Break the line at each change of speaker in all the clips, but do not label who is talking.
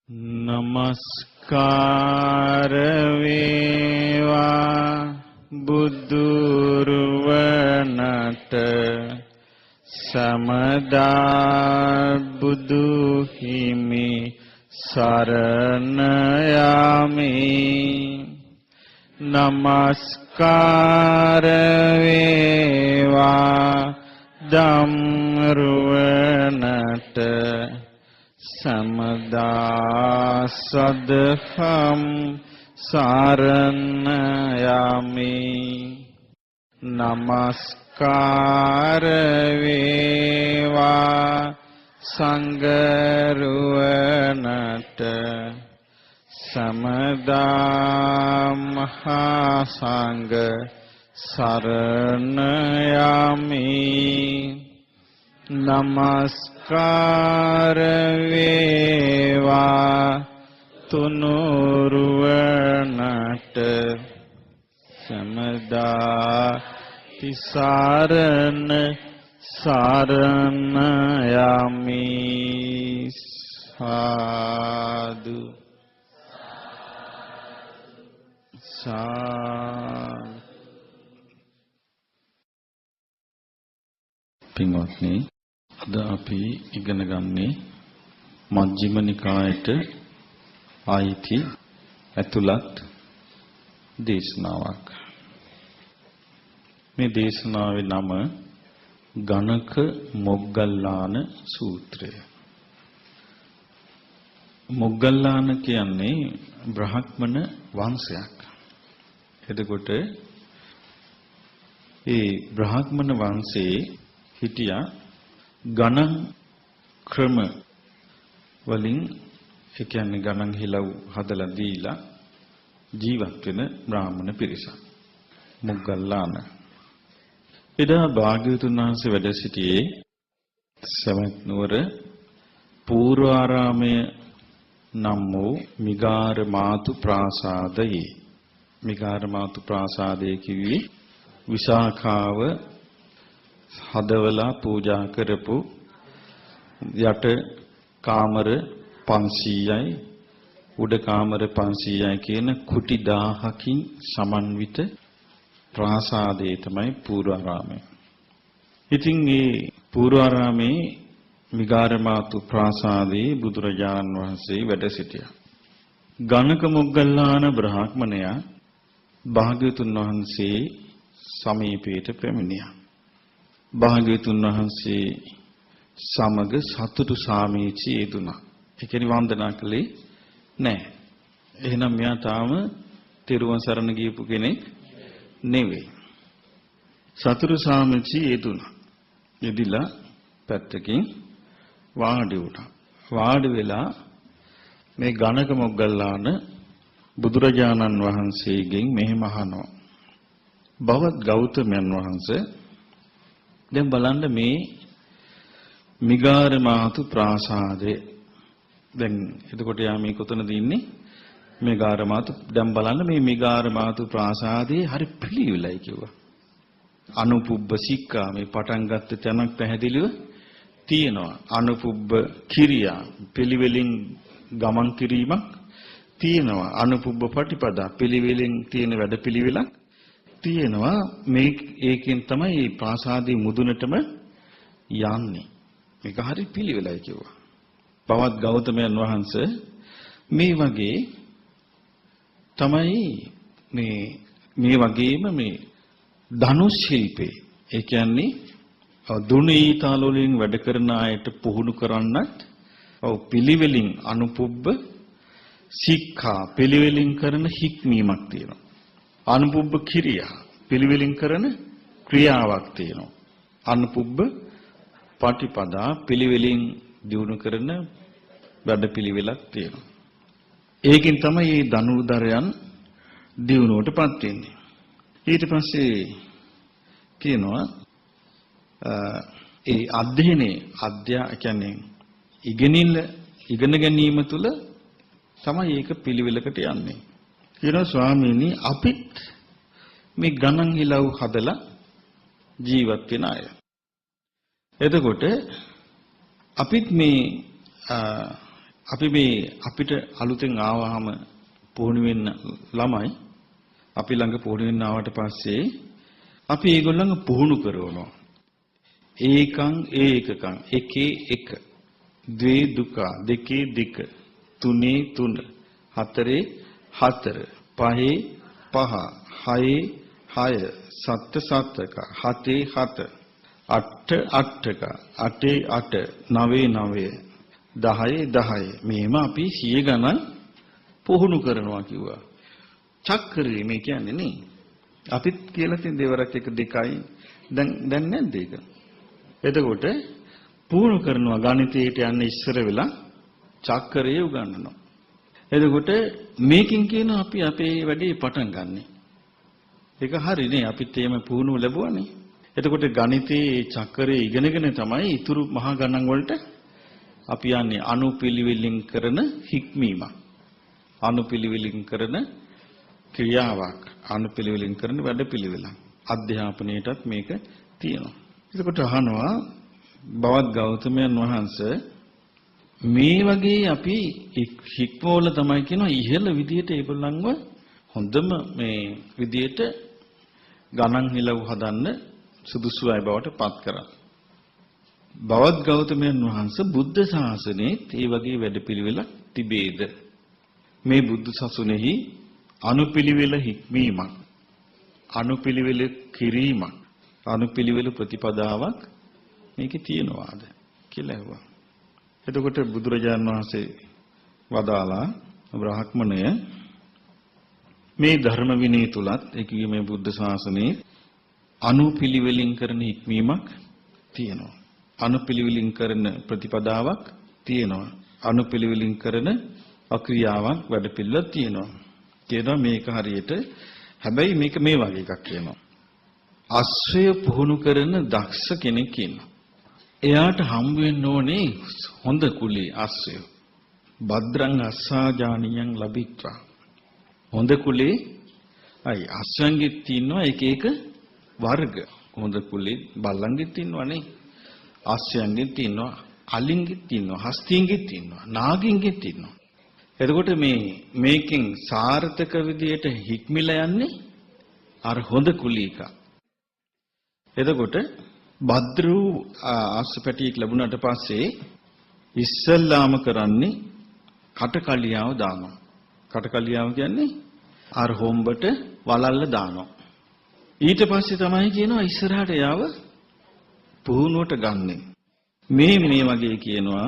නමස්කාර වේවා බුදුරුවනට සමදා බුදු හිමි සරණ යමි. නමස්කාර වේවා ධම්රුවනට සමදා සදහම් සරණ යමි. නමස්කාර වේවා සංඝරුවනට සමදා මහා සංඝ සරණ යමි. නමස්කාර වේවා තුනුරුවනට සමදා තිසරණ සරණ යමි. සාදු සාදු. පින්වත්නි, අද අපි ඉගෙන ගන්නේ මජ්ක්‍ධිම නිකායට ආයිති ඇතුළත් දේශනාවක්. මේ දේශනාවේ නම ගණක මොග්ගල්ලාන සූත්‍රය. මොග්ගල්ලාන කියන්නේ බ්‍රාහ්මණ වංශයක්. එතකොට ඒ බ්‍රාහ්මණ වංශයේ හිටියා ගණන් ක්‍රම වලින්, ඒ කියන්නේ ගණන් හිලව් හදලා දීලා ජීවත් වෙන බ්‍රාහ්මණ පිරිසක් මොග්ගල්ලාන. එදා භාග්‍යවතුන් වහන්සේ වැඩ සිටියේ සවැත් නුවර පූර්වාරාමය නම් වූ මිගාර මාතු ප්‍රාසාදයේ. මිගාර මාතු ප්‍රාසාදය කිව්වේ විසාඛාව හදවලා පූජා කරපු යට කාමර 500යි උඩ කාමර 500යි කියන කුටි 1000කින් සමන්විත ප්‍රාසාදය තමයි පූර්වාරාමය. ඉතින් මේ පූර්වාරාමේ මිගාරමාතු ප්‍රාසාදයේ බුදුරජාණන් වහන්සේ වැඩ සිටියා. ගණක මොග්ගල්ලාන බ්‍රාහ්මණයා භාග්‍යවතුන් වහන්සේ සමීපයට පැමිණියා. භාග්‍යවතුන් වහන්සේ සමග සතුටු සාමීචි යෙදුණා. ඒ කියන්නේ වන්දනා කළේ නැහැ. එහෙනම් මෙයා තාම තෙරුවන් සරණ ගියපු කෙනෙක් නෙවෙයි. සතුටු සාමීචි යෙදුණා. යෙදිලා පැත්තකින් වාඩි වුණා. වාඩි වෙලා මේ ගණක මොග්ගල්ලාන බුදුරජාණන් වහන්සේගෙන් මෙහෙම අහනවා. බවත් ගෞතමයන් වහන්සේ, දැන් බලන්න මේ මිගාර මාතු ප්‍රාසාදයේ, දැන් එතකොට යා මේ කොතනද ඉන්නේ? මිගාර මාතු. දැන් බලන්න මේ මිගාර මාතු ප්‍රාසාදයේ හරි පිළිවිලයි කිව්වා. අනුපුබ්බ සික්කා, මේ පටන් ගත්ත තැනක් පැහැදිලිව තියෙනවා. අනුපුබ්බ කිරියා, පිළිවෙලින් ගමන් කිරීමක් තියෙනවා. අනුපුබ්බ පටිපදා, පිළිවෙලින් තියෙන වැඩපිළිවෙලක් තියෙනවා. මේ ඒකෙන් තමයි මේ ප්‍රාසාදයේ මුදුනටම යන්නේ. මේක හරි පිළිවෙලයි කිව්වා. බවත් ගෞතමයන් වහන්සේ මේ වගේ තමයි මේ වගේම මේ ධනුෂ් ශිල්පේ, ඒ කියන්නේ දුනීතාල වලින් වැඩ කරන අයට පුහුණු කරන්නත් පිළිවෙලින් අනුපුබ්බ සික්ඛා, පිළිවෙලින් කරන හික්මීමක් තියෙනවා. අනුපුබ්බ කිරියා, පිළිවෙලින් කරන ක්‍රියාවක් තියෙනවා. අනුපුබ්බ පටිපදා, පිළිවෙලින් දිනු කරන වැඩපිළිවෙලක් තියෙනවා. ඒකෙන් තමයි මේ ධනුර්ධරයන් දිනුවටපත් වෙන්නේ. ඊට පස්සේ කියනවා ඒ අධ්‍යයනයේ කියන්නේ ඉගෙන ගැනීම තුළ තමයි ඒක පිළිවෙලකට යන්නේ. කියනවා ස්වාමීනි, අපිත් මේ ගණන් හිලව් හදලා ජීවත් වෙන අය. එතකොට අපිත් මේ අපි මේ අපිට අලුතෙන් ආවහම පුහුණු වෙන්න ළමයි අපි ළඟ පුහුණු වෙන්න ආවට පස්සේ අපි ඒගොල්ලන්ව පුහුණු කරනවා. ඒකං ඒකකං එකේ එක ද්වේ දුක දෙකේ දෙක තුනේ තුන හතරේ හතර පහේ පහ හයේ හය සත්ත සත්තක හතේ හත අට අටක අටේ අට නවේ නවය දහයේ දහය මේම අපි 100 ගණන් පුහුණු කරනවා කිව්වා. චක්‍රය මේ කියන්නේ නේ. අපිත් කියලා තියෙන දෙවරක් එක දෙකයි දැන් නැද්ද ඒක? එතකොට පුහුණු කරනවා ගණිතයට යන්න ඉස්සර වෙලා චක්‍රය උගන්වනවා. එතකොට මේකෙන් කියන අපි අපේ වැඩේ පටන් ගන්නෙ. ඒක හරිනේ අපිත් එහෙම පුහුණුව ලැබුවානේ. එතකොට ගණිතයේ චක්‍රය ඉගෙනගෙන තමයි ඊතුරු මහා ගණන් වලට අපි යන්නේ අනුපිළිවෙලින් කරන හික්මීමක්. අනුපිළිවෙලින් කරන ක්‍රියාවක්. අනුපිළිවෙලින් කරන වැඩපිළිවෙලක්. අධ්‍යාපනයේටත් මේක තියෙනවා. එතකොට අහනවා බවත් ගෞතමයන් වහන්සේ මේ වගේ අපි හික්මවල තමයි කියනවා ඉහළ විදියට ඒගොල්ලන්ව හොඳම මේ විදියට ගණන් හිලව් හදන්න සුදුසු අය බවට පත් කරා. බවත් ගෞතමයන් වහන්සේ බුද්ධ ශාසනයේ ඒ වගේ වැඩපිළිවෙලක් තිබේද? මේ බුද්ධ ශාසනයෙහි අනුපිළිවෙල හික්මීමක්, අනුපිළිවෙල කිරීමක්, අනුපිළිවෙල ප්‍රතිපදාවක් මේකේ තියෙනවාද කියලා ඇහුවා. එතකොට බුදුරජාණන් වහන්සේ වදාලා බ්‍රාහ්මණය මේ ධර්ම විනය තුලත් ඒ කියේ මේ බුද්ධ ශාසනයේ අනුපිළිවෙලින් කරන හික්මීමක් තියෙනවා. අනුපිළිවෙලින් කරන ප්‍රතිපදාවක් තියෙනවා. අනුපිළිවෙලින් කරන අක්‍රියාවක් වැඩපිළිවෙලක් තියෙනවා. කියනවා මේක හරියට හැබැයි මේක මේ වගේ එකක් කියනවා. අශ්වය පුහුණු කරන දක්ෂ කෙනෙක් ඉන්නවා. එයාට හම් වෙන්න ඕනේ හොඳ කුලී අශ්වය. භද්‍රං අස්සාජානියං ලබිත්වා. හොඳ කුලේ අය අශ්වයන්ගෙත් තියෙනවා එක එක වර්ග. හොඳ කුලේ බල්ලන්ගෙත් තියෙනවානේ. අශ්වයන්ගෙත් තියෙනවා, අලින්ගෙත් තියෙනවා, හස්තියන්ගෙත් තියෙනවා, නාගින්ගෙත් තියෙනවා. එතකොට මේකෙන් සාර්ථක විදියට හික්මිලා යන්නේ අර හොඳ කුලීක. එතකොට භද්‍ර වූ අශ්වපැටියෙක් ලැබුණාට පස්සේ ඉස්සල්ලාම කරන්නේ කටකලියාව දානවා. කටකලියාව කියන්නේ අර හොම්බට වලල්ල දානවා. ඊට පස්සේ තමයි කියනවා ඉස්සරහට යාව පුහුණුවට ගන්නෙ. මේ වගේ කියනවා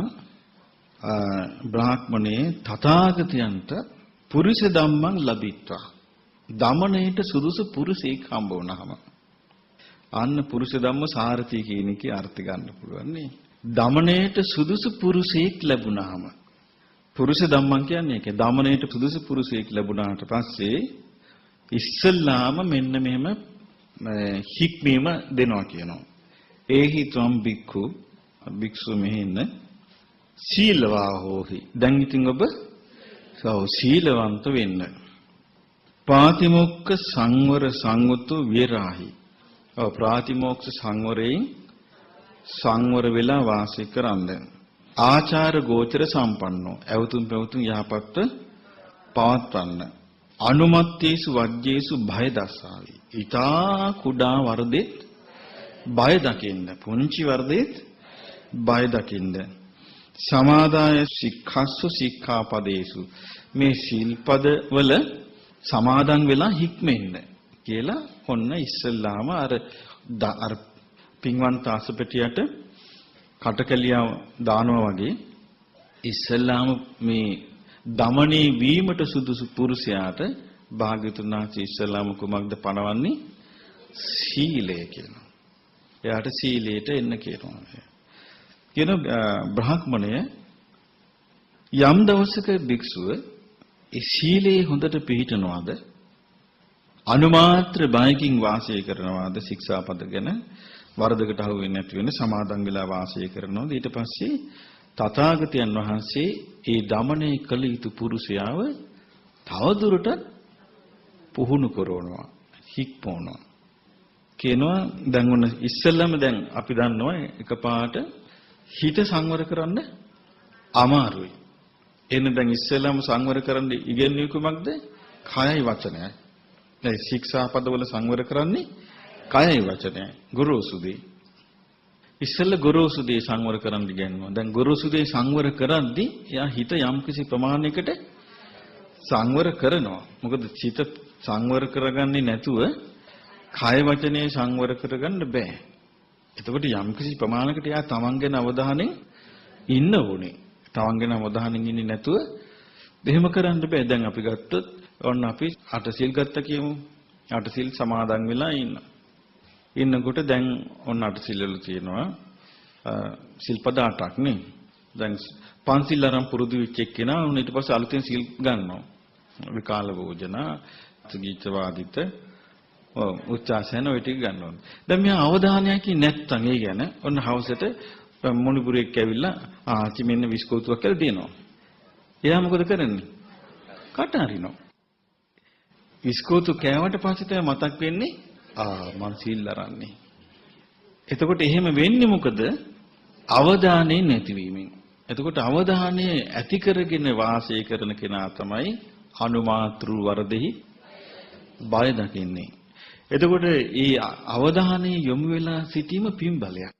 බ්‍රාහ්මණේ තථාගතයන්ට පුරුෂ ධම්මං ලබිත්වා. දමණයට සුදුසු පුරුෂයෙක් හම්බ වුණාම අන්න පුරුෂ ධම්ම සාරථී කියන එකේ අර්ථ ගන්න පුළුවන් නේ. දමණයට සුදුසු පුරුෂයෙක් ලැබුණාම පුරුෂ ධම්මං කියන්නේ ඒක. දමණයට සුදුසු පුරුෂයෙක් ලැබුණාට පස්සේ ඉස්සල්ලාම මෙන්න මෙහෙම හික්මීම දෙනවා කියනවා. ඒහි ත්වම් බික්ඛු භික්ෂු මෙහෙන්න සීලවා හෝහි. දැන් ඉතින් ඔබ සීලවන්ත වෙන්න. පාතිමොක්ඛ සංවර සංවතු විරාහි. ප්‍රාතිමෝක්ෂ සංවරයෙන් සංවර වෙලා වාසය කරන්න. ආචාර ගෝචර සම්පන්නෝ. ඇවතුම් පැවතුම් යහපත් පවත්වන්න. අනුමත්තේසු වජ්ජේසු භය දස්සාවි. ඊතා කුඩා වරදෙත් බය දකින්න. පුංචි වරදෙත් බය දකින්න. සමාදාය සික්ඛස්සු සික්ඛාපදේසු. මේ සීල්පද වල සමාදන් වෙලා හික්මෙන්න කියලා ඔන්න ඉස්සල්ලාම අර පින්වන්ත අසපෙටියට කටකලියාව දානවා වගේ ඉස්සල්ලාම මේ දමණී වීමට සුදුසු පුරුෂයාට භාග්‍යතුන් වහන්සේ ඉස්සල්ලාම කුමක්ද පනවන්නේ? සීලය කියනවා. එයාට සීලයට එන්න කියනවා. කියන බ්‍රාහ්මණය යම් දවසක භික්ෂුව ඒ සීලේ හොඳට පිළිපිටනවාද අනුමාත්‍ර බයකින් වාසය කරනවාද ශික්ෂාපද ගැන වරදකට අහු වෙන්නේ නැති වෙන සමාදන් වෙලා වාසය කරනවාද ඊට පස්සේ තථාගතයන් වහන්සේ ඒ දමණය කළ යුතු පුරුෂයාව තවදුරටත් පුහුණු කරනවා හික්මවනවා කියනවා. දැන් ඔන්න ඉස්සෙල්ලාම දැන් අපි දන්නවා එකපාරට හිත සංවර කරන්න අමාරුයි. එන්න දැන් ඉස්සෙල්ලාම සංවර කරන්න ඉගෙනුවේ කුමක්ද? කයයි වචනයයි. දැන් ශික්ෂාපදවල සංවර කරන්නේ කයයි වචනයයි. ගුරුසු දේ. ඉස්සෙල්ලා ගුරුසු දේ සංවර කරන්න ඉගෙනුවා. දැන් ගුරුසු දේ සංවර කරද්දී එයා හිත යම්කිසි ප්‍රමාණයකට සංවර කරනවා. මොකද චිත සංවර කරගන්නේ නැතුව කය වචනේ සංවර කරගන්න බෑ. එතකොට යම්කිසි ප්‍රමාණයකට එයා තමන් ගැන අවධානයෙන් ඉන්න ඕනේ. තමන් ගැන අවධානයෙන් ඉන්නේ නැතුව එහෙම කරන්න බෑ. දැන් අපි ගත්තොත් ඔන්න අපි අටසිල් ගත්ත කියමු. අටසිල් සමාදන් වෙලා ඉන්නකොට දැන් ඔන්න අටසිල් වල තියෙනවා සිල්පද 8ක් නේ. දැන් පන්සිල් අරන් පුරුදු වෙච්ච එක්කෙනා උන් ඊට පස්සේ අලුතෙන් සිල් ගන්නවා. විකාල භෝජන, ගීත වාදිත, උච්චාසන ඔය ටික ගන්නවා. දැන් මෙයා අවධානයකින් නැත්තම් ඒ ගැන ඔන්න හවසට මොණිපුරෙක් ඇවිල්ලා ආච්චි මෙන්න විස්කෝතුවක් කියලා දෙනවා. එයා මොකද කරන්නේ? කට අරිනවා. විස්කෝතු කෑවට පස්සේ තමයි මතක් වෙන්නේ මං සීල් අරන්නේ. එතකොට එහෙම වෙන්නේ මොකද? අවධානය නැතිවීමෙන්. එතකොට අවධානය ඇති කරගෙන වාසය කරන කෙනා තමයි අනුමාතෘ වරදෙහි බය දකින්නේ. එතකොට මේ අවධානය යොමු වෙලා සිටීම පින්බලයක්.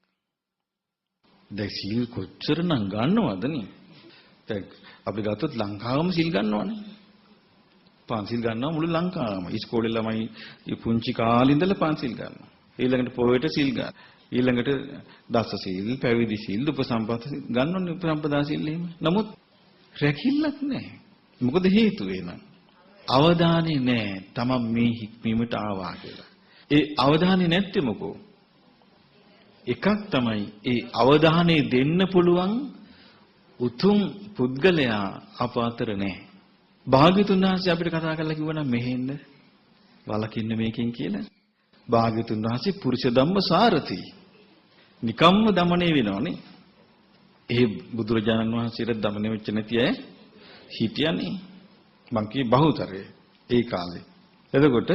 දැන් සීල් කොච්චරනම් ගන්නවද නේ? දැන් අපි ගත්තොත් ලංකාවම සීල් ගන්නවනේ. පන්සිල් ගන්නවා මුළු ලංකාවම. ඉස්කෝලේ ළමයි පුංචි කාලේ ඉඳලා පන්සිල් ගන්නවා. ඊළඟට පොයට සීල් ගන්න. ඊළඟට දස සීල්, පැවිදි සීල්, උපසම්පදා සීල් ගන්නෝනේ උපසම්පදා සීල් එහෙම. නමුත් රැකිල්ලක් නැහැ. මොකද හේතුව එන අවධානය නැහැ. තමන් මේ හික්මීමට ආවා කියලා. ඒ අවධානය නැත්තේ මොකෝ? එකක් තමයි ඒ අවධානය දෙන්න පුළුවන් උතුම් පුද්ගලයා අප අතර නැහැ. භාග්‍යතුන් වහන්සේ අපිට කතා කරලා කිව්වනම් මෙහෙන්න වලකින්න මේකෙන් කියලා. භාග්‍යතුන් වහන්සේ පුරුෂ ධම්ම සාරති. නිකම්ම দমনය වෙනවනේ. ඒ බුදුරජාණන් වහන්සේට দমনය වෙච්ච නැති අය හිටියනේ. මං කිය බහුතරය ඒ කාලේ. එතකොට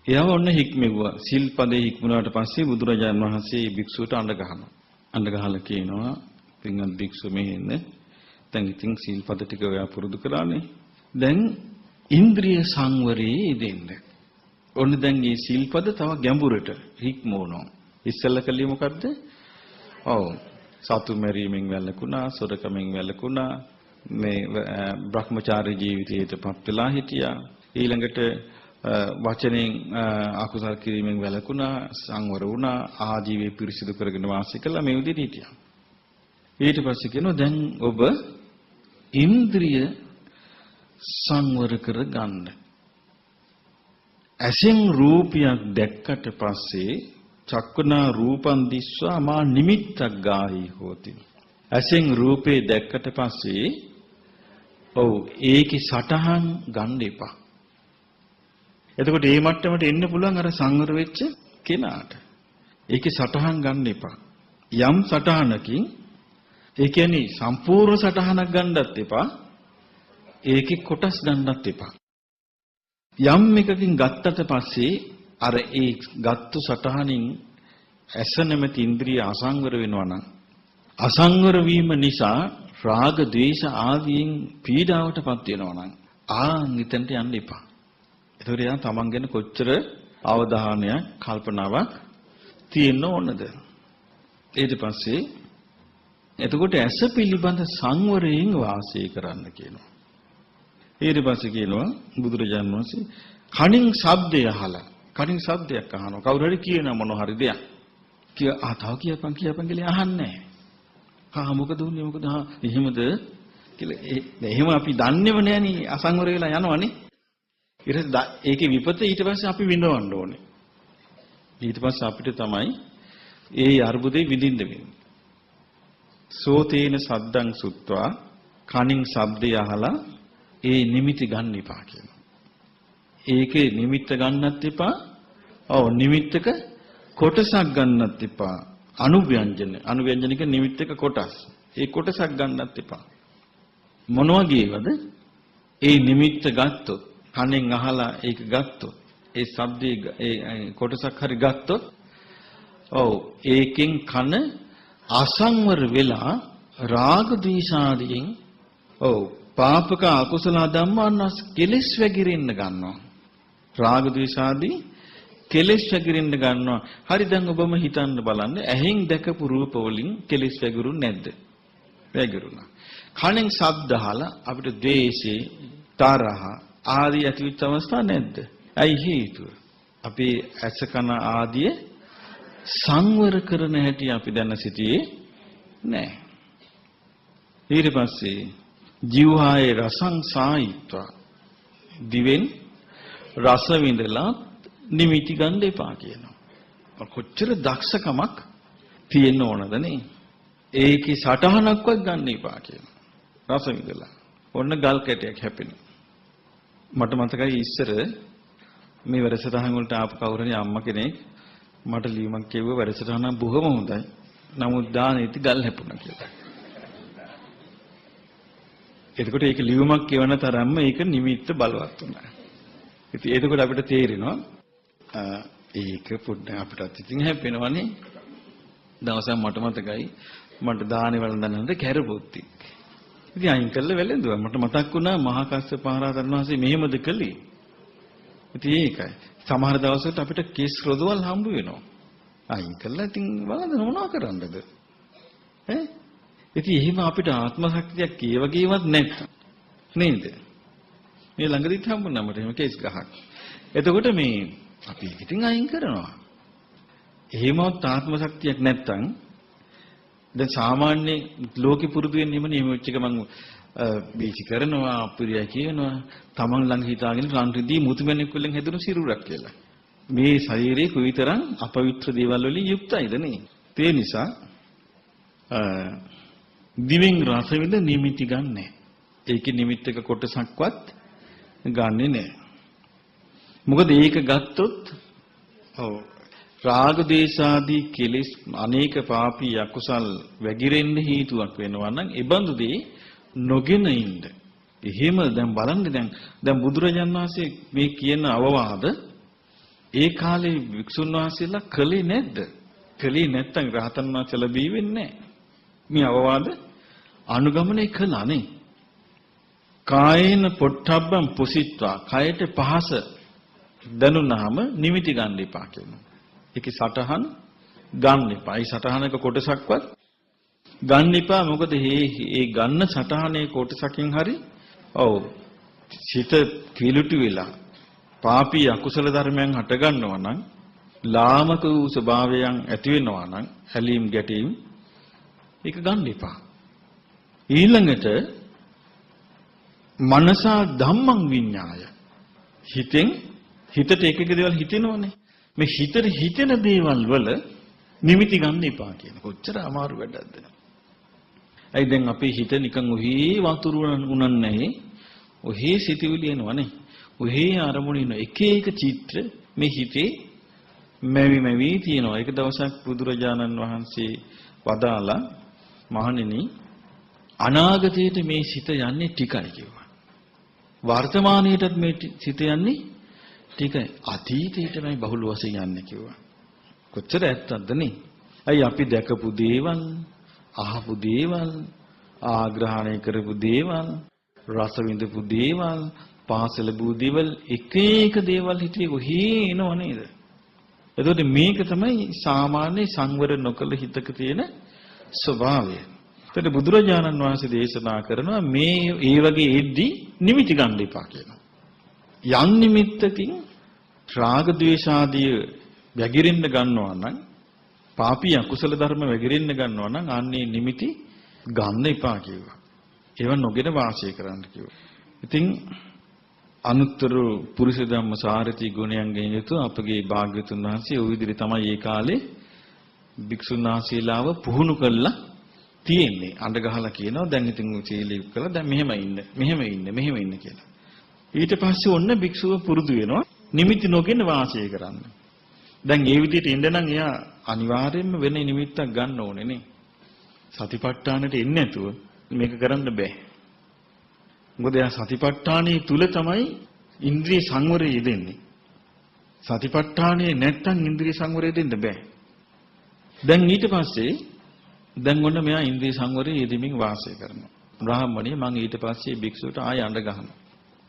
එයාව ඔන්න හික්මෙව්වා. සිල්පදේ හික්මුණාට පස්සේ බුදුරජාණන් වහන්සේ භික්ෂුවට අඬ ගහනවා. අඬ ගහලා කියනවා පින්වත් භික්ෂුව මෙහෙන්න. දැන් ඉතින් සිල්පද ටික ඔයා පුරුදු කළානේ. දැන් ඉන්ද්‍රිය සංවරයේ දෙන්න. ඔන්න දැන් මේ සිල්පද තව ගැඹුරට හික්මවනවා. ඉස්සෙල්ලා කළේ මොකද්ද? ඔව්. සතු මරීමෙන් වැළකුණා, සොරකමෙන් වැළකුණා, මේ බ්‍රහ්මචාරී ජීවිතයටපත් වෙලා හිටියා. ඊළඟට වචනෙන් අකුසල් කිරීමෙන් වැළකුණා, සංවර වුණා, ආජීවය පිරිසිදු කරගෙන වාසය කළා මේ විදිහට හිටියා. ඊට පස්සේ කියනවා දැන් ඔබ ඉන්ද්‍රිය සංවර කර ගන්න. ඇසෙන් රූපයක් දැක්කට පස්සේ චක්කනා රූපං දිස්වා මා නිමිත්තක් ගාහි හෝති. ඇසෙන් රූපේ දැක්කට පස්සේ ඔව් ඒකේ සටහන් ගන්න එපා. එතකොට මේ මට්ටමට එන්න පුළුවන් අර සංවර වෙච්ච කෙනාට. ඒකේ සටහන් ගන්න එපා. යම් සටහනකින් ඒ කියන්නේ සම්පූර්ණ සටහනක් ගන්නත් එපා. ඒකේ කොටස් ගන්නත් එපා. යම් එකකින් ගත්තට පස්සේ අර ඒ ගත්තු සටහනින් ඇස නැමැති ඉන්ද්‍රිය අසංවර වෙනවා නම් අසංවර වීම නිසා රාග, ద్వේෂ ආදීන් පීඩාවටපත් වෙනවා නම් නිතන්ට යන්න එපා. ඒතකොට යා තමන් ගැන කොච්චර අවධානයක්, කල්පනාවක් තියෙන්න ඕනද? ඊට පස්සේ එතකොට ඇස පිළිබඳ සංවරයෙන් වාසය කරන්න කියනවා. ඊට පස්සේ කියනවා බුදුරජාණන් වහන්සේ කනින් ශබ්දය අහලා කනින් ශබ්දයක් අහනවා. කවුරු හරි කියන මොන හරි දෙයක්. තව කියපන් කියලා අහන්නේ නැහැ. මොකද උන්නේ මොකද එහෙමද කියලා එහෙම අපි දන්නේව නෑනේ අසංවර වෙලා යනවනේ. ඒකේ විපත ඊට පස්සේ අපි විඳවන්න ඕනේ. ඊට පස්සේ අපිට තමයි ඒ අර්බුදේ විඳින්න වෙන්නේ. සෝතේන සද්දං සුත්වා කනින් ශබ්දය අහලා ඒ නිමිති ගන්න එපා කියනවා. ඒකේ නිමිත්ත ගන්නත් එපා. නිමිත්තක කොටසක් ගන්නත් එපා. අනුව්‍යංජනික නිමිත්තක කොටස්. ඒ කොටසක් ගන්නත් එපා. මොන වගේවද? ඒ නිමිත්ත ගත්තොත්, කනෙන් අහලා ඒක ගත්තොත්, ඒ ශබ්දයේ ඒ කොටසක් හරි ගත්තොත්, ඒකෙන් කන අසංවර වෙලා රාග ද්වේෂාදීන් පාපක අකුසල ධම්මයන් කෙලෙස් වැగిරෙන්න ගන්නවා. රාග ද්වේෂාදී කෙලෙස් වැగిරෙන්න ගන්නවා. හරි දැන් ඔබම හිතන්න බලන්න ඇහෙන් දැකපු රූප වලින් කෙලෙස් වැగిරුනේ නැද්ද? වැగిරුණා. කනෙන් ශබ්ද අහලා අපිට ද්වේෂේ, තරහ ආදී ඇතිවෙච්ච අවස්ථා නැද්ද? ඇයි හේතුව? අපේ ඇස කන ආදී සංවර කරන හැටි අපි දැන සිටියේ නැහැ. ඊට පස්සේ ජීවහායේ රසං සායිත්වා දිවෙන් රස විඳලා නිමිති ගන්න එපා කියනවා. කොච්චර දක්ෂකමක් තියෙන්න ඕනද නේ? ඒකේ සටහනක්වත් ගන්න එපා කියනවා. රස විඳලා. ඔන්න ගල් කැටයක් හැපෙනවා. මට මතකයි ඉස්සර මේ වැඩසටහන් වලට ආපු කවුරුහරි අම්මා කෙනෙක් මට ලියුමක් කිව්වා වැඩසටහන බොහොම හොඳයි. නමුත් දානෙති ගල් හැපුණා කියලා. එතකොට ඒක ලියුමක් කියවන තරම්ම ඒක නිමිත්ත බලවත් වුණා. ඉතින් එතකොට අපිට තේරෙනවා ඒක පොඩ්ඩක් අපිටත් ඉතින් හැපෙනවනේ. දවසක් මට මතකයි මට දානේ වළඳනද කැරපොත්ති. ඉතින් අයින් කළා වැළඳුවා. මට මතක් වුණා මහා කස්සප මහරහතන් වහන්සේ මෙහෙමද කළේ. ඉතින් ඒකයි. සමහර දවස්වලට අපිට කේස් රොදවල් හම්බ වෙනවා. අයින් කළා ඉතින් වළඳන මොනවා කරන්නද? ඈ? ඉතින් එහෙම අපිට ආත්ම ශක්තියක් ඒ වගේවත් නැත්තම් නේද? මේ ළඟදිත් හම්බුණා මට එහෙම කේස් ගහක්. එතකොට මේ අපි ඉතින් අයින් කරනවා. එහෙමවත් ආත්ම ශක්තියක් නැත්තම් දැන් සාමාන්‍ය ලෝකෙ පුරුදු වෙන්නේ එහෙම වෙච්ච එක මම බීචි කරනවා අප්‍රිය කියනවා තමන් ළඟ හිතාගෙන රන්රිදී මුතුමැණික් වලින් හැදුණු සිරුරක් කියලා. මේ ශරීරේ කොයිතරම් අපවිත්‍ර දේවල් වලින් යුක්තයිද නේ? ඒ නිසා දිවෙන් රස විඳ නිමිති ගන්නෑ. ඒකේ නිමිත්තක කොටසක්වත් ගන්නෙ නෑ. මොකද ඒක ගත්තොත් රාග දේශාදී කෙලෙස් අනේක පාපී අකුසල් වැగిරෙන්න හේතුවක් වෙනවා නම් ඒ බඳු දේ නොගෙන ඉන්න. එහෙම දැන් බලන්න දැන් බුදුරජාණන් වහන්සේ මේ කියන අවවාද ඒ කාලේ වික්ෂුන් වහන්සේලා කළේ නැද්ද? කළේ නැත්තම් රහතන් වහන්සේලා බී වෙන්නේ නැහැ. මේ අවවාද අනුගමනය කළානේ. කායේන පොට්ටබ්බම් පුසිට්වා කයට පහස දැනුනහම නිමිති ගන්න එපා කියනවා. ඒකේ සටහන් ගන්න එපා. ඒ සටහනක කොටසක්වත් ගන්න එපා. මොකද මේ ගන්න සටහනේ කොටසකින් හරි සිත කිලුටු වෙලා පාපී අකුසල ධර්මයන් හට ගන්නවා නම් ලාමක වූ ස්වභාවයන් ඇති වෙනවා නම් හැලීම් ගැටීම් ඒක ගන්න එපා. ඊළඟට මනසා ධම්මං විඤ්ඤාය හිතට එක දේවල් හිතෙනවනේ. මේ හිතට හිතෙන දේවල් වල නිමිති ගන්න එපා කියන කොච්චර අමාරු වැඩක්ද. ඇයි දැන් අපේ හිත නිකන් ඔහේ වතුර උනන්නේ නැහැ. ඔහේ සිතුවිලි එනවනේ. ඔහේ අරමුණ එන එක එක චිත්‍ර මේ හිතේ මැවි තියෙනවා. ඒක දවසක් බුදුරජාණන් වහන්සේ වදාලා මහණෙනි අනාගතයට මේ සිත යන්නේ ටිකයි කිව්වා. වර්තමානයේටත් මේ සිත යන්නේ ටිකයි. අතීතයටමයි බහුල වශයෙන් යන්නේ කිව්වා. කොච්චර ඇත්තක්ද නේ? අයි අපි දැකපු දේවල්, අහපු දේවල්, ආග්‍රහණය කරපු දේවල්, රස විඳපු දේවල්, පහස ලැබූ දේවල් එක එක දේවල් හිතේ කොහේ එනව නේද? එතකොට මේක තමයි සාමාන්‍ය සංවර නොකළ හිතක තියෙන ස්වභාවය. එතකොට බුදුරජාණන් වහන්සේ දේශනා කරනවා මේ ඒ වගේ එද්දි නිමිති ගන්න එපා කියනවා. යම් නිමිත්තකින් රාග ద్వේෂාදී වැగిරෙන්න ගන්නවා නම් පාපී අකුසල ධර්ම වැగిරෙන්න ගන්නවා නම් අන්නේ නිමිති ගන්න එපා කිව්වා. ඒව නොගෙන වාසය කරන්න කිව්වා. ඉතින් අනුත්තර පුරුෂ ධම්ම සාරති ගුණයන්ගෙන් යුතු අපගේ භාග්‍යතුන් වහන්සේ ওই විදිහට තමයි ඒ කාලේ භික්ෂුන් වහන්සේලාව පුහුණු කළා තියෙන්නේ. අඬ ගහලා කියනවා දැන් ඉතින් සීලී කළා දැන් මෙහෙම ඉන්න කියලා. ඊට පස්සේ ඔන්න භික්ෂුව පුරුදු වෙනවා නිමිති නොගෙන වාසය කරන්න. දැන් ඒ විදිහට ඉන්න නම් එයා අනිවාර්යයෙන්ම වෙන නිමිත්තක් ගන්න ඕනේ නේ. සතිපට්ඨානෙට එන්නේ නැතුව මේක කරන්න බෑ. මොකද එයා සතිපට්ඨානයේ තුල තමයි ඉන්ද්‍රිය සංවරය යෙදෙන්නේ. සතිපට්ඨානයේ නැත්තම් ඉන්ද්‍රිය සංවරය දෙන්න බෑ. දැන් ඊට පස්සේ දැන් ඔන්න මෙයා ඉන්ද්‍රිය සංවරයේ යෙදෙමින් වාසය කරනවා. බ්‍රාහ්මණය මම ඊට පස්සේ භික්ෂුවට ආය අඬ ගහනවා.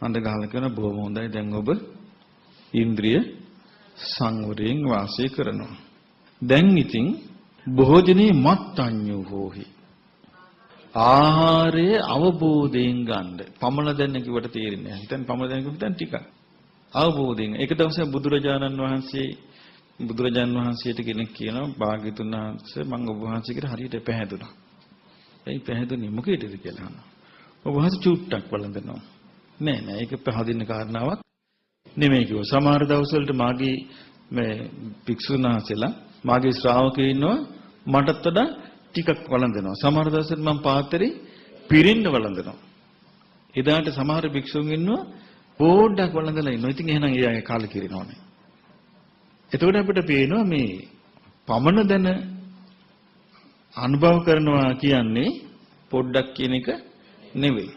අඬ ගහලා කියන බොහොම හොඳයි දැන් ඔබ ඉන්ද්‍රිය සංවරයෙන් වාසය කරනවා. දැන් ඉතින් භෝජනේ මත්ඤ්ඤෝ හෝහි. ආහාරයේ අවබෝධයෙන් ගන්න. පමණ දැන්න කිව්වට තේරෙන්නේ නැහැ. හිතන්න පමණ දැන්න කිව්වට ටිකක්. අවබෝධයෙන්. එක දවසක් බුදුරජාණන් වහන්සේට කෙනෙක් කියනවා භාග්‍යතුන් වහන්සේ මම ඔබ වහන්සේකට හරියට පැහැදුනා. එයි පැහැදුනේ මොකේදද කියලා අහනවා. ඔබ වහන්සේ චුට්ටක් වළඳනවා. නෑ ඒක පැහැදින්න කාරණාවක් නෙමෙයි කිව්වා. සමහර දවස්වලට මාගේ මේ භික්ෂුන් වහන්සේලා මාගේ ශ්‍රාවකයෝ ඉන්නවා මටත් වඩා ටිකක් වළඳනවා. සමහර දවස්වල මම පාත්‍රේ පිරින්න වළඳනවා. එදාට සමහර භික්ෂුන් ඉන්නවා පොඩ්ඩක් වළඳලා ඉන්නවා. ඉතින් එහෙනම් ඒ අය කාලේ කිරිනවනේ. එතකොට අපිට පේනවා මේ පමණ දැන අනුභව කරනවා කියන්නේ පොඩ්ඩක් කියන එක නෙවෙයි.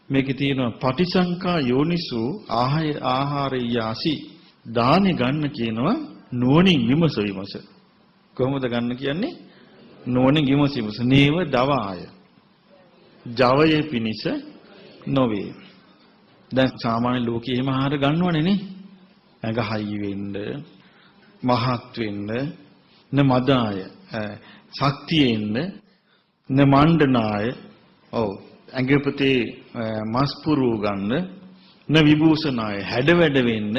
මේකේ තියෙනවා පටිසංකා යෝනිසෝ ආහාරයාසි දානෙ ගන්න කියනවා නුවණින් විමස. කොහොමද ගන්න කියන්නේ? නුවණින් විමස. නේව දවාය. ජවයේ පිනිස නොවේ. දැන් සාමාන්‍ය ලෝකයේ එහෙම ආහාර ගන්නවනේ නේ. ඇඟ හයි වෙන්න, මහත් වෙන්න, මදාය, ශක්තියෙන්න, මණ්ඩනාය, ඇඟපතේ මස් පුරව ගන්න, විභූෂනාය, හැඩ වැඩ වෙන්න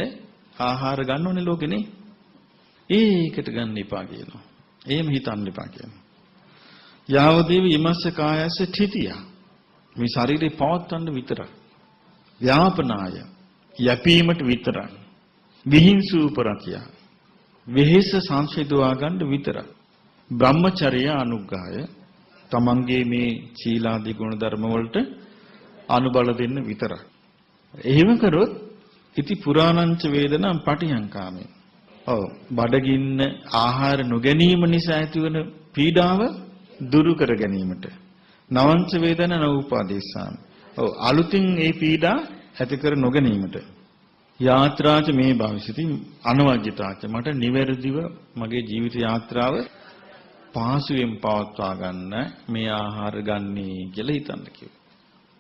ආහාර ගන්නවනේ ලෝකෙනේ. ඒකට ගන්න එපා කියනවා. එහෙම හිතන්න එපා කියනවා. යාවදේව ීමස්ස කායස්ස තිතිය. මේ ශරීරේ පවත්වන්න විතරයි. ව්‍යාපනාය යැපීමට විතරයි. විහිංසූපරතිය වෙහෙස සංසිඳවා ගන්න විතරයි. බ්‍රහ්මචර්ය අනුග්‍රහය තමන්ගේ මේ සීලාදී ගුණ ධර්ම වලට අනුබල දෙන්න විතරයි. එහෙම කරොත් ඉති පුරාණංච වේදනම් පටිහංකාමේ. බඩගින්න ආහාර නොගැනීම නිසා ඇතිවන පීඩාව දුරු කර ගැනීමට. නවංච වේදන නවුපාදේශාමි. අලුතින් ඒ පීඩා ඇති කර නොගැනීමට. යාත්‍රාච මේ භවිෂති අනවජ්‍යතාච මට නිවැරදිව මගේ ජීවිත යාත්‍රාව පහසුවෙන් පවත්වා ගන්න මේ ආහාර ගන්නේ කියලා හිතන්න කිව්වා.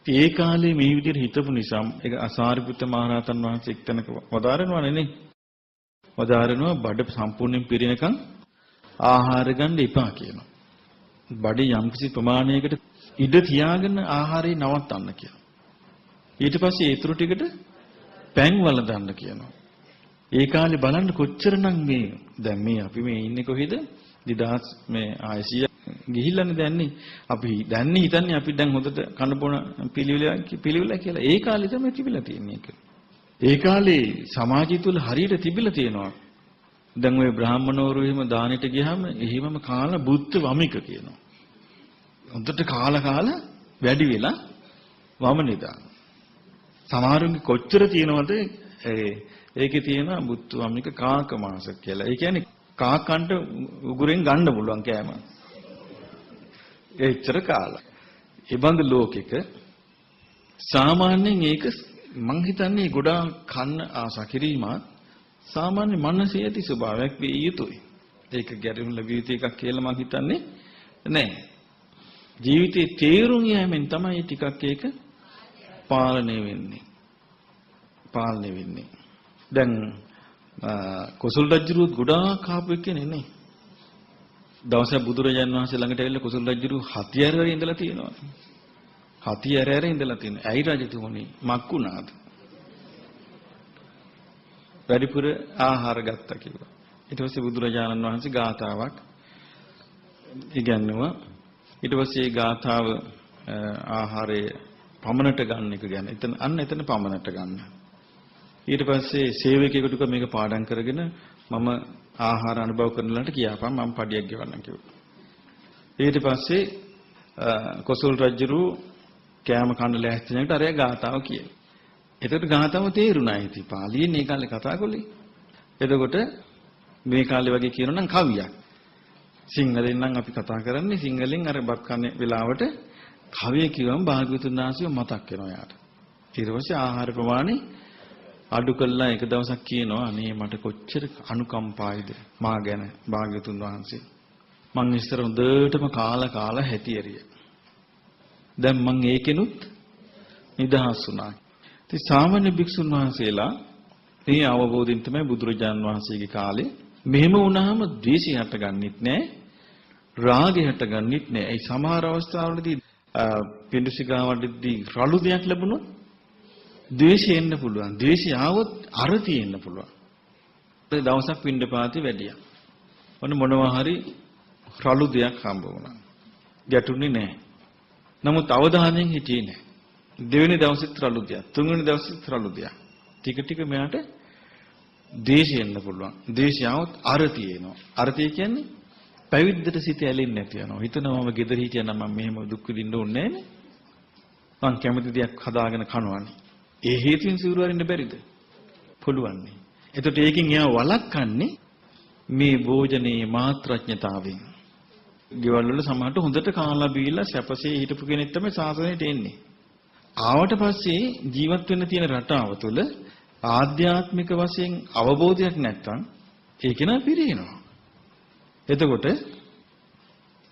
ඒ කාලේ මේ විදිහට හිතපු නිසා ඒක අසාරිපුත්ත මහ රහතන් වහන්සේ එක්තැනක වදාරනවනේ නේ. වදාරනවා බඩ සම්පූර්ණයෙන් පිරෙනකන් ආහාර ගන්න එපා කියනවා. බඩේ යම්කිසි ප්‍රමාණයකට ඉඩ තියාගෙන ආහාරය නවත්තන්න කියනවා. ඊට පස්සේ ඒ තුරු ටිකට පැන් වලදන්න කියනවා. ඒ කාලේ බලන්න කොච්චරනම් මේ දැන් මේ අපි මේ ඉන්නේ කොහෙද 2600 ගිහිල්ලානේ දැන්නේ. අපි දැන්නේ හිතන්නේ අපි දැන් හොඳට කන බොන පිළිවිල කියලා. ඒ කාලේ තමයි තිබිලා තියෙන්නේ ඒක. ඒ කාලේ සමාජය තුල හරියට තිබිලා තියෙනවා. දැන් ওই බ්‍රාහ්මණවරු එහෙම දානෙට ගියාම එහෙමම කාලා බුද්ධ වමික කියනවා. හොඳට කාලා වැඩි වෙලා වමනේ දාන. සමහරුන්ගේ කොච්චර තියෙනවද ඒකේ තියෙන බුද්ධ වමික කාක මාස කියලා. ඒ කියන්නේ කාකන්ට උගුරෙන් ගන්න පුළුවන් කෑම. ඒච්චර කාලා. ඒ බඳු ලෝකෙක සාමාන්‍යයෙන් ඒක මං හිතන්නේ ගොඩාක් කන්න ආසා කිරීම සාමාන්‍ය මනසේ ඇති ස්වභාවයක් වේ යුතුයි. ඒක ගැටුම් ලැබිය යුතු එකක් කියලා මං හිතන්නේ නැහැ. ජීවිතේ තේරුම් යෑමෙන් තමයි ටිකක් ඒක පාලනය වෙන්නේ. දැන් කුසල් රජුරුත් ගොඩාක් ආපු එකනේ නේ. දවසක් බුදුරජාණන් වහන්සේ ළඟට ඇවිල්ලා කුසල් රජුරු හතියරේ ඉඳලා තියෙනවා. හතියරේ ඉඳලා තියෙනවා. ඇයි රජතුමනි මක්කුණාද? වැඩිපුර ආහාර ගත්තා කිව්වා. ඊට පස්සේ බුදුරජාණන් වහන්සේ ගාථාවක් ඉගැන්නුවා. ඊට පස්සේ ඒ ගාථාව ආහාරයේ පමනට ගන්න එක ගැන. එතන පමනට ගන්න. ඊට පස්සේ සේවකයෙකුට මේක පාඩම් කරගෙන මම ආහාර අනුභව කරනලාට කියාපන් මම පඩියක් ගෙවන්නම් කිව්වා. ඊට පස්සේ කොසල් රජුරු කෑම කන්න ලෑස්ති වෙනකොට අරයා ගාතාව කියයි. එතකොට ගාතාව තේරුණා ඉතින් පාලියෙන් මේ කාලේ කතා කළේ. එතකොට මේ කාලේ වගේ කියනනම් කවියක්. සිංහලෙන් නම් අපි කතා කරන්නේ සිංහලෙන් අර බත් කන්නේ වෙලාවට කවිය කිව්වම භාග්‍යවතුන් වහන්සේ මතක් වෙනවා යාට. ඊට පස්සේ ආහාර ප්‍රමාණය අඩු කළා එක දවසක් කියනවා අනේ මට කොච්චර අනුකම්පායිද මා ගැන භාග්‍යවතුන් වහන්සේ. මං ඉස්සර හොඳටම කාලා හැටියරිය. දැන් මං ඒකෙනුත් නිදහස් වුණා. ඉතින් සාමාන්‍ය භික්ෂුන් වහන්සේලා මේ අවබෝධයෙන් තමයි බුදුරජාන් වහන්සේගේ කාලේ මෙහෙම වුණාම ද්වේෂය හටගන්නෙත් නැහැ, රාගය හටගන්නෙත් නැහැ. ඒ සමහර අවස්ථාවලදී පිඬුසිඟාවටදී රළු දෙයක් ලැබුණොත් ද්වේෂය එන්න පුළුවන්. ද්වේෂය ආවොත් අරතිය එන්න පුළුවන්. ඒ දවසක් පිඬපාතේ වැඩියා. ඔන්න මොනවා හරි රළු දෙයක් හම්බ වුණා. ගැටුනේ නැහැ. නමුත් අවධානයෙන් හිටියේ නැහැ. දෙවෙනි දවසෙත් රළු දෙයක්, තුන්වෙනි දවසෙත් රළු දෙයක්. ටික මෙයාට ද්වේෂය එන්න පුළුවන්. ද්වේෂය આવොත් අරතිය එනවා. අරතිය කියන්නේ පැවිද්දට සිත ඇලෙන්නේ නැති යනවා. හිතනවා මම ගෙදර හිටියනම් මම මෙහෙම දුක් විඳින්න ඕනේ නැහැ නේ. මං කැමති දෙයක් හදාගෙන කනවනේ. ඒ හේතුවෙන් සිවුරු අරින්න බැරිද? පුළුවන් නේ. එතකොට ඒකෙන් එයා වළක්වන්නේ මේ භෝජනයේ මාත්‍රඥතාවයෙන්. ගෙවල් වල සමහරට හොඳට කාලා බීලා සැපසේ හිටපු කෙනෙක් තමයි සාසනයට එන්නේ. ආවට පස්සේ ජීවත් වෙන්න තියෙන රටාව තුළ ආධ්‍යාත්මික වශයෙන් අවබෝධයක් නැත්තම් ඒක නා පිරිනව. එතකොට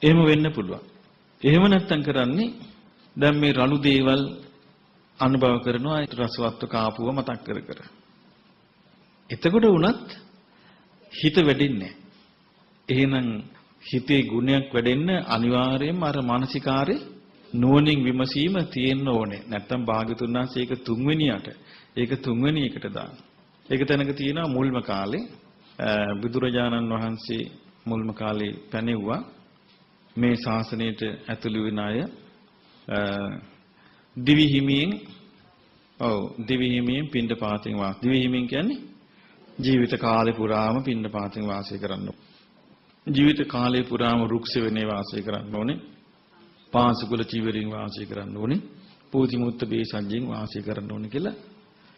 එහෙම වෙන්න පුළුවන්. එහෙම නැත්තම් කරන්නේ දැන් මේ රළු දේවල් අනුභව කරනවා රසවත්ව කාපුව මතක් කර. එතකොට වුණත් හිත වැඩින්නේ. එහෙනම් හිතේ ගුණයක් වැඩෙන්න අනිවාර්යයෙන්ම අර මානසිකාරේ නුවණින් විමසීම තියෙන්න ඕනේ. නැත්තම් භාග්‍යතුන් වහන්සේ ඒක තුන්වෙනි එකට දාන. ඒක තැනක තියෙනවා මුල්ම කාලේ බුදුරජාණන් වහන්සේ මුල්ම කාලේ පැනෙව්වා මේ ශාසනයට ඇතුළු වෙන අය දිවි හිමියෙන් පිණ්ඩපාතෙන් වාසය. දිවි හිමියෙන් කියන්නේ ජීවිත කාලේ පුරාම පිණ්ඩපාතෙන් වාසය කරන්න. ජීවිත කාලේ පුරාම රුක්ෂ වෙනේ වාසය කරන්න ඕනේ. පාසකුල චීවරින් වාසය කරන්න ඕනේ. පූතිමුත්ත බේසජ්ජෙන් වාසය කරන්න ඕනේ කියලා.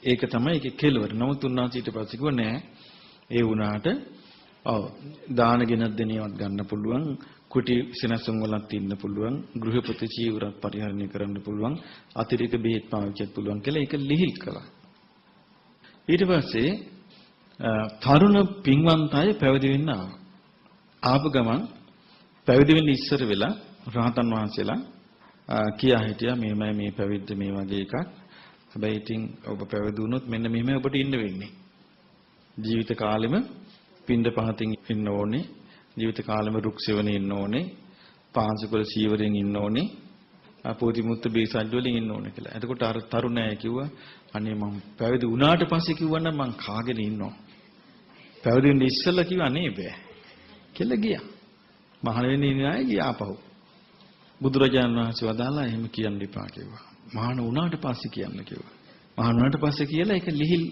ඒක තමයි ඒකේ කෙලවර. නමුත් උන්වහන්සේ ඊට පස්සේ කිව්වා නෑ. ඒ වුණාට දාන ගෙනත් දෙනියවත් ගන්න පුළුවන්. කුටි සෙනසුන් වලත් ඉන්න පුළුවන්. ගෘහපති චීවරත් පරිහරණය කරන්න පුළුවන්. අතිරේක බෙහෙත් පාවිච්චිත් පුළුවන් කියලා ඒක ලිහිල් කළා. ඊට පස්සේ තරුණ පින්වන්ත අය පැවිදි වෙන්න ආවා. ආපු ගමන් පැවිදි වෙන්න ඉස්සර වෙලා රහතන් වහන්සේලා කියා හිටියා මේමය මේ පැවිද්ද මේ වගේ එකක්. හැබැයි ඉතින් ඔබ පැවිදි වුණොත් මෙන්න මෙහෙමයි ඔබට ඉන්න වෙන්නේ. ජීවිත කාලෙම පින්ඩ පහතින් ඉන්න ඕනේ. ජීවිත කාලෙම රුක් සෙවණේ ඉන්න ඕනේ. පාංශකුල සීවරෙන් ඉන්න ඕනේ. පොතිමුත්ත බේසජ්ජ වලින් ඉන්න ඕනේ කියලා. එතකොට අර තරුණයා කිව්වා අනේ මම පැවිදි වුණාට පස්සේ කිව්වනම් මං කාගෙන ඉන්නවා. පැවිදි වෙන්න ඉස්සෙල්ලා කිව්වා නේ බෑ. කියලා ගියා. මහණ වෙන්නේ නෑ ගියාපහු. බුදුරජාණන් වහන්සේ වදාලා එහෙම කියන්න එපා කිව්වා. මහාන වුණාට පස්සේ කියන්න කිව්වා. මහාන වුණාට පස්සේ කියලා ඒක ලිහිල්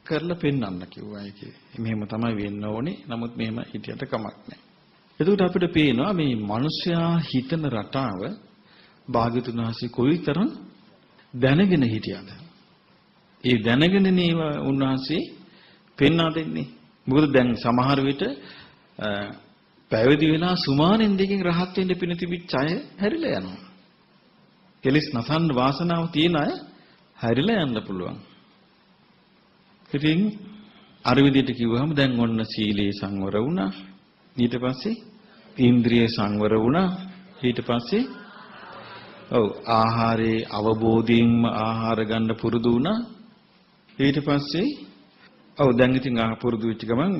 කරලා පෙන්වන්න කිව්වා. ඒකේ මෙහෙම තමයි වෙන්න ඕනේ. නමුත් මෙහෙම හිතියට කමක් නැහැ. එතකොට අපිට පේනවා මේ මිනිස්යා හිතන රටාව භාග්‍යතුන් වහන්සේ කොයිතරම් දැනගෙන හිටියද? ඒ දැනගෙන නේව උන්වහන්සේ පෙන්වා දෙන්නේ. මොකද දැන් සමහර විට පැවිදි වෙලා සුමානෙන් දෙකකින් රහත් වෙන්න පින තිබිච්ච අය හැරිලා යනවා. කෙලිස් නසන්න වාසනාව තියෙන අය හැරිලා යන්න පුළුවන්. ඉතින් අර විදිහට කිව්වහම දැන් ඔන්න සීලේ සංවර වුණා. ඊට පස්සේ ඉන්ද්‍රිය සංවර වුණා. ඊට පස්සේ ආහාරයේ අවබෝධයෙන්ම ආහාර ගන්න පුරුදු වුණා. ඊට පස්සේ දැන් ඉතින් පුරුදු වෙච්ච ගමන්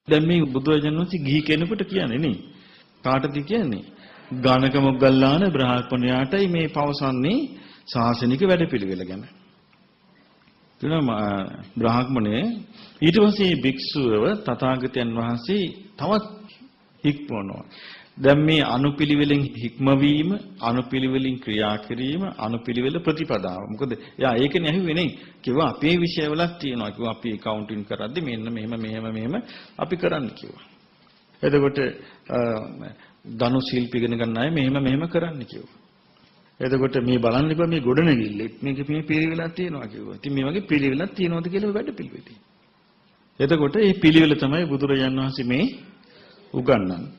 දැන් මේ බුදුරජාණන් වහන්සේ ගිහි කෙනෙකුට කියන්නේ නේ. කාටද කියන්නේ? ගානක මොග්ගල්ලාන බ්‍රාහ්මණයාටයි මේ පවසන්නේ ශාසනික වැඩපිළිවෙල ගැන. බ්‍රාහ්මණය ඊට පස්සේ භික්ෂුවව තථාගතයන් වහන්සේ තවත් හික්මවනවා. දැන් මේ අනුපිළිවෙලින් හික්මවීම, අනුපිළිවෙලින් ක්‍රියා කිරීම, අනුපිළිවෙල ප්‍රතිපදාව. මොකද එයා ඒකනේ ඇහුවේ නේ. කිව්වා අපේ විෂයවලක් තියෙනවා. කිව්වා අපි කවුන්ටින් කරද්දි මෙන්න මෙහෙම අපි කරන්න කිව්වා. එතකොට ධනු ශිල්ප ඉගෙන ගන්න අය මෙහෙම කරන්න කිව්වා. එතකොට මේ බලන්න කිව්වා මේ ගොඩනැගිල්ල මේක මේ පිළිවෙලක් තියෙනවා කිව්වා. ඉතින් මේ වගේ පිළිවෙලක් තියෙනවද කියලා වැඩ පිළිවෙලයි. එතකොට මේ පිළිවෙල තමයි බුදුරජාණන් වහන්සේ මේ උගන්වන්නේ.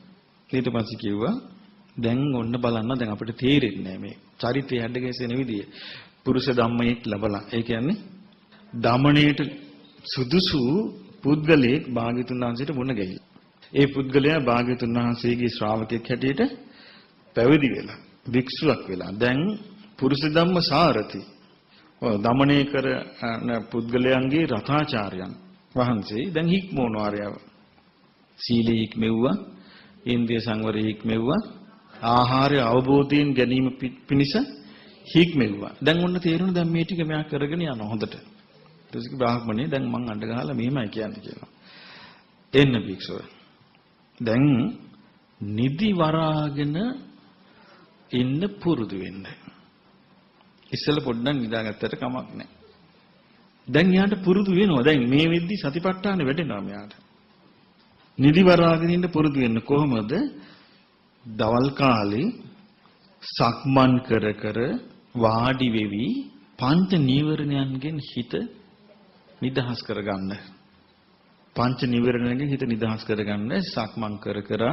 ඊට පස්සේ කිව්වා දැන් ඔන්න බලන්න දැන් අපිට තේරෙන්නේ මේ චරිතය හැඩගැසෙන විදිය. පුරුෂ ධම්මයක් ලැබලා. ඒ කියන්නේ දමණයට සුදුසු පුද්ගලයෙක් භාග්‍යතුන් වහන්සේට මුණ ගැහිලා. ඒ පුද්ගලයා භාග්‍යතුන් වහන්සේගේ ශ්‍රාවකෙක් හැටියට පැවිදි වෙලා භික්ෂුවක් වෙලා දැන් පුරුෂ ධම්ම සාරති දමණය කරන පුද්ගලයන්ගේ රථාචාර්යයන් වහන්සේ දැන් හික්මවනවා ආර්යව සීලී හික්මෙව්වා ඉන්ද්‍රිය සංවරය හික්මෙව්වා ආහාරය අවබෝධයෙන් ගැනීම පිණිස හික්මෙව්වා දැන් ඔන්න තේරුණා දැන් මේ ටික මෙයා කරගෙන යනවා හොඳට ඊට පස්සේ බ්‍රාහ්මණේ දැන් මං අඬ ගහලා මෙහෙමයි කියන්නේ කියලා එන්න භික්ෂුව දැන් නිදි වරාගෙන ඉන්න පුරුදු වෙන්න ඉස්සෙල්ලා පොඩ්ඩක් නිදාගත්තට කමක් නැහැ. දැන් යාට පුරුදු වෙනවා. දැන් මේ වෙද්දි සතිපට්ඨාන වැඩෙනවා මෙයාට. නිදි වරාගෙන ඉන්න පුරුදු වෙන්න කොහොමද? දවල් කාලේ සක්මන් කර කර වාඩි වෙවි පංච නීවරණයන්ගෙන් හිත නිදහස් කරගන්න. පංච නීවරණයන්ගෙන් හිත නිදහස් කරගන්න සක්මන් කර කර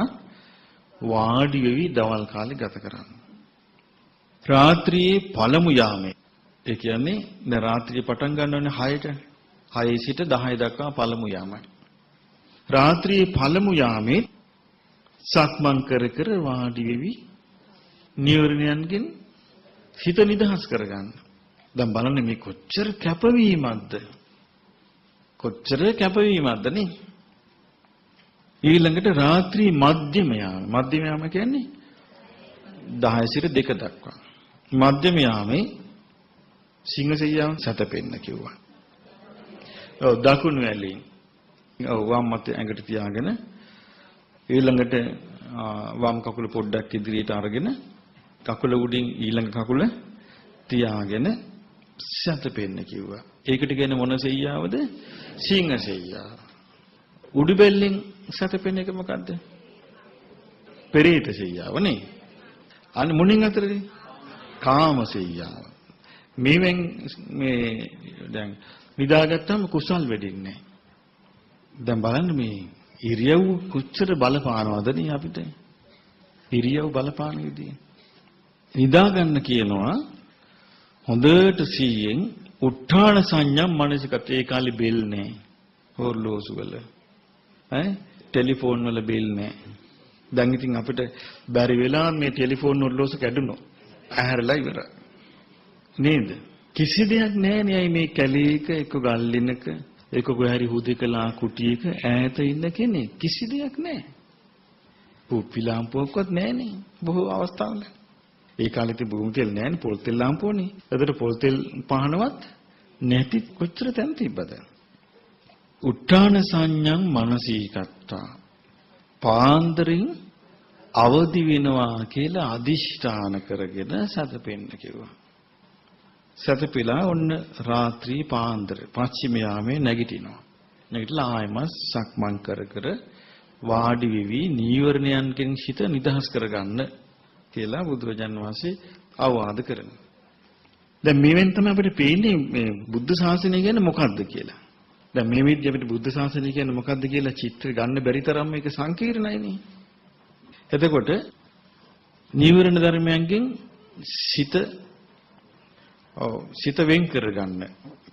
වාඩි වෙවි දවල් කාලේ ගත කරන්න. රාත්‍රියේ පළමු යාමේ ඒ කියන්නේ දැන් රාත්‍රියේ පටන් ගන්නවනේ 6ට 6 සිට 10 දක්වා පළමු යාමයි. රාත්‍රියේ පළමු යාමේ සක්මන් කර කර වාඩි වෙවි නීවරණයන්ගෙන් හිත නිදහස් කරගන්න. දැන් බලන්න මේ කොච්චර කැපවීමක්ද? කොච්චර කැපවීමක්ද නේ? ඊළඟට රාත්‍රී මධ්‍යම යාම. මධ්‍යම යාම කියන්නේ 10 සිට 2 දක්වා. මධ්‍යම යාමේ සිංහසෙයියන් සැතපෙන්න කිව්වා. ඔව් දකුණු ඇලෙන්. ඔව් වම් අත ඇඟට තියාගෙන ඊළඟට වම් කකුල පොඩ්ඩක් ඉදිරියට අරගෙන කකුල උඩින් ඊළඟ කකුල තියාගෙන සැතපෙන්න කිව්වා. ඒකට කියන්නේ මොන සෙයියාවද? සිංහසෙයියාව. උඩු බෙල්ලෙන් සැතපෙන එක මොකද්ද? පෙරේත සෙයියාව නේ. අන්න මුණින් අතරේ කාමසෙයියාව. මේවෙන් මේ දැන් නිදාගත්තම කුසල් වෙදින්නේ. දැන් බලන්න මේ ඉරියව් කොච්චර බලපානවද නේ අපිට? ඉරියව් බලපාන විදිය. නිදා ගන්න කියනවා හොඳට සීයෙන් උත්ථාන සංඥම් මනසිකත් ඒ කාලේ බෙල් නෑ. හොර්ලෝසු වල ටෙලිෆෝන් වල බෙල් නෑ. දැන් ඉතින් අපිට බැරි වෙලා මේ ටෙලිෆෝන් ඔරලෝසු කැඩුනොත් ඇහැරලා ඉවරයි. නේද? කිසි දෙයක් නෑ නේ මේ කැලේක එක්ක ගල්ලිනක එක්ක කොහරි හුදේකලා කුටියක ඈත ඉන්න කෙනෙක් කිසි දෙයක් නෑ. පුප්පි ලාම්පුවක්වත් නෑනේ බොහෝ අවස්ථාවල. ඒ කාලේ තිබු භූමි තෙල් නෑනේ පොල් තෙල් ලාම්පුවනේ. ඒකට පොල් තෙල් පහනවත් නැති කොච්චර තැන් තිබ්බද? උත්ථාන සංඥං මනසීකත්තා පාන්දරින් අවදි වෙනවා කියලා අදිෂ්ඨාන කරගෙන සතපෙන්න කිව්වා. සතපිලා ඔන්න රාත්‍රී පාන්දර පස්චිම යාමේ නැගිටිනවා. නැගිටලා ආයම සක්මන් කර කර වාඩි වෙවි නීවරණයන්ගෙන් හිත නිදහස් කරගන්න කියලා බුදුරජාන් වහන්සේ අවවාද කරනවා. දැන් මේවෙන් තමයි අපිට පේන්නේ මේ බුද්ධ ශාසනය කියන්නේ මොකක්ද කියලා. දැන් මේ විදිහට අපිට බුද්ධ ශාසනය කියන්නේ මොකක්ද කියලා චිත්‍ර ගන්න බැරි තරම් මේක සංකීර්ණයිනේ. එතකොට නීවරණ ධර්මයන්ගෙන් සිත වෙන් කරගන්න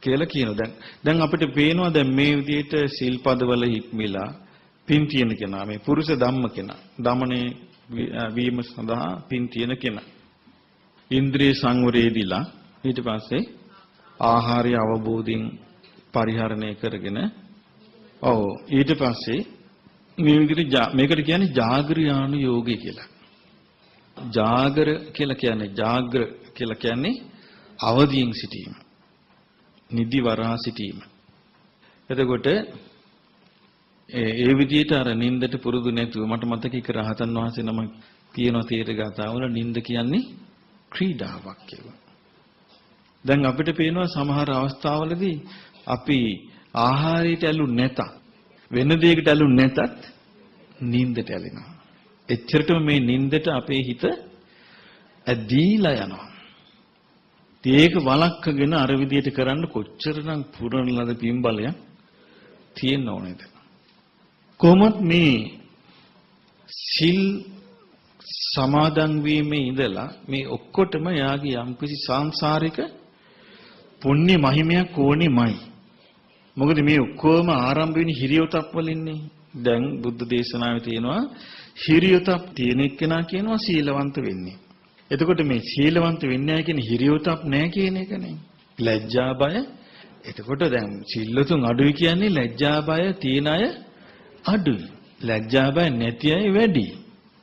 කියලා කියනවා. දැන් අපිට පේනවා දැන් මේ විදිහට සිල්පදවල හික්මිලා පින් තියෙන කෙනා මේ පුරුෂ ධම්ම කෙනා දමනේ වීම සඳහා පින් තියෙන කෙනා ඉන්ද්‍රිය සංවරයේදීලා ඊට පස්සේ ආහාරය අවබෝධයෙන් පරිහරණය කරගෙන ඊට පස්සේ මේ විදිහට මේකට කියන්නේ ජාග්‍රයානු යෝගය කියලා. ජාගර කියලා කියන්නේ අවදියෙන් සිටීම. නිදි වරා සිටීම. එතකොට ඒ විදිහට අර නින්දට පුරුදු නැතුව මට මතකයි රහතන් වහන්සේ නම කියන තේර ගාතාවල නින්ද කියන්නේ ක්‍රීඩාවක් කියලා. දැන් අපිට පේනවා සමහර අවස්ථාවලදී අපි ආහාරයට ඇලුන්නේ නැතත් වෙන දෙයකට ඇලුන්නේ නැතත් නින්දට ඇලෙනවා. එච්චරටම මේ නින්දට අපේ හිත ඇදීලා යනවා. ඒක වළක්කගෙන අර විදියට කරන්න කොච්චරනම් පුරන ලද පින්බලයක් තියෙන්න ඕනේද? කොහොමත් මේ සිල් සමාදන් වීමේ ඉඳලා මේ ඔක්කොටම යාගේ යම්කිසි සංසාරික පුණ්‍ය මහිමයක් ඕනෙමයි. මොකද මේ ඔක්කොම ආරම්භ වෙන්නේ හිරියොතප් වලින්නේ. දැන් බුද්ධ දේශනාවේ තියෙනවා හිරියොතක් තියෙන එක්කෙනා කියනවා සීලවන්ත වෙන්නේ. එතකොට මේ සීලවන්ත වෙන්නේ නැහැ කියන්නේ හිරියොතක් නැහැ කියන එකනේ. ලැජ්ජා බය. එතකොට දැන් සිල්ලතුන් අඩුයි කියන්නේ ලැජ්ජා බය තියෙන අය අඩුයි. ලැජ්ජා බය නැති අය වැඩි.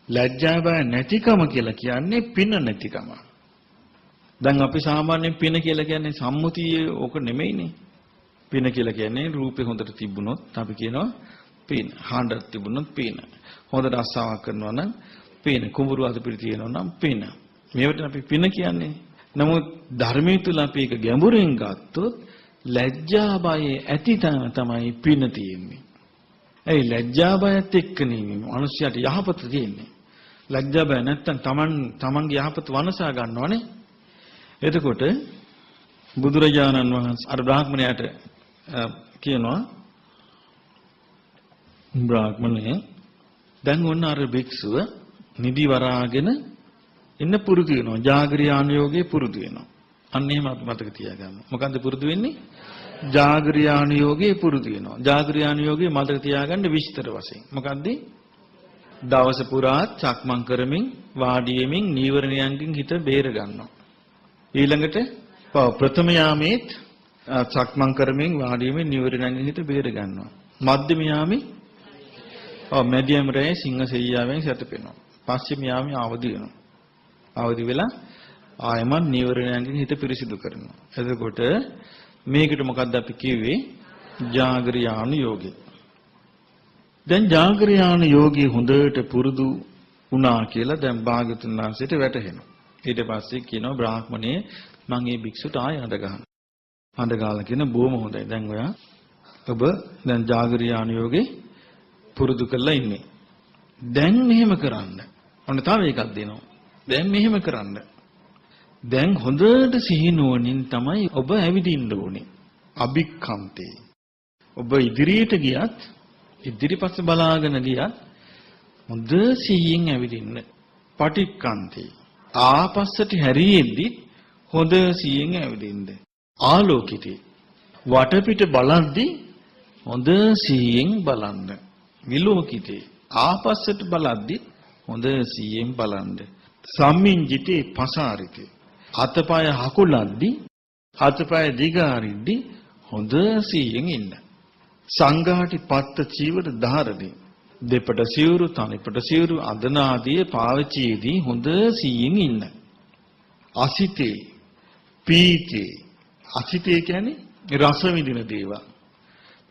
ලැජ්ජා බය නැතිකම කියලා කියන්නේ පින නැතිකම. දැන් අපි සාමාන්‍යයෙන් පින කියලා කියන්නේ සම්මුතියේ ඕක නෙමෙයිනේ. පින කියලා කියන්නේ රූපේ හොඳට තිබුණොත් අපි කියනවා පින. හඬක් තිබුණොත් පින. හොඳට අස්සාවක් කරනවා නම් පින. කුඹුරු අතපිරි තියෙනවා නම් පින. මේවට අපි පින කියන්නේ. නමුත් ධර්මයේ තුල අපි ඒක ගැඹුරින් ගත්තොත් ලැජ්ජා බය ඇති තමයි පින තියෙන්නේ. ඒ ලැජ්ජා බයත් එක්ක නෙමෙයි මිනිස්යාට යහපත තියෙන්නේ. ලැජ්ජා බය නැත්තම් තමන්ගේ යහපත වනසා ගන්නවනේ. එතකොට බුදුරජාණන් වහන්සේ අර බ්‍රාහ්මණයාට කියනවා බ්‍රාහ්මණය දැන් ඔන්න අර භික්ෂුව නිදි වරාගෙන ඉන්න පුරුදු වෙනවා. ජාගරියානුയോഗේ පුරුදු වෙනවා. අන්න එහෙම මතක තියාගන්න. මොකන්ද පුරුදු වෙන්නේ? ජාගරියානුയോഗේ පුරුදු වෙනවා. ජාගරියානුയോഗේ මතක තියාගන්න විස්තර වශයෙන්. මොකද්ද? දවස පුරා චක්මන් කරමින් වාඩි වෙමින් නීවරණයන්ගෙන් හිත බේර ගන්නවා. ඊළඟට ප්‍රථම යාමේත් චක්මන් කරමින් වාඩි වෙමින් නීවරණයන්ගෙන් හිත බේර ගන්නවා. මධ්‍යම යාමේ මැදියම් රැයේ සිංහ සෙයියාවෙන් සැතපෙනවා. පස්චම යාමේ අවදි වෙනවා. අවදි වෙලා ආයමත් නීවරණයන්ගෙන් හිත පිරිසිදු කරනවා. එතකොට මේකට මොකද්ද අපි කිව්වේ? ජාගරියාණු යෝගය. දැන් ජාගරියාණු යෝගී හොඳට පුරුදු වුණා කියලා දැන් භාග්‍යවතුන් වහන්සේට වැටහෙනවා. ඊට පස්සේ කියනවා බ්‍රාහ්මණේ මම මේ භික්ෂුට ආය අඬ ගන්න. අඬ ගාලා කියන බොහොම හොඳයි. දැන් ඔබ දැන් ජාගරියාණු යෝගේ පුරුදු කරලා ඉන්නේ. දැන් මෙහෙම කරන්න. ඔන්න තව එකක් දෙනවා. දැන් මෙහෙම කරන්න. දැන් හොඳට සිහිනුවණින් තමයි ඔබ ඇවිදින්න ඕනේ. අභික්ඛන්තේ. ඔබ ඉදිරියට ගියත් ඉදිරිපස්ස බලාගෙන ගියත් හොඳ සිහියෙන් ඇවිදින්න. පටික්ඛන්තේ. ආපස්සට හැරියෙද්දි හොඳ සිහියෙන් ඇවිදින්න. ආලෝකිතේ. වටපිට බලද්දි හොඳ සිහියෙන් බලන්න. විලෝකිතේ. ආපස්සට බලද්දි හොඳ සිහියෙන් බලන්න. සම්මිංජිතේ පසාරිතේ. අතපය හකුලද්දි අතපය දිගාරිද්දි හොඳ සිහියෙන් ඉන්න. සංඝාටි පත්ත චීවර ධාරණේ. දෙපට සිවුරු තනිපට සිවුරු අදන ආදී පාවිච්චියේදී හොඳ සිහියෙන් ඉන්න. අසිතේ පීතේ. අසිතේ කියන්නේ රස විඳින දේවල්.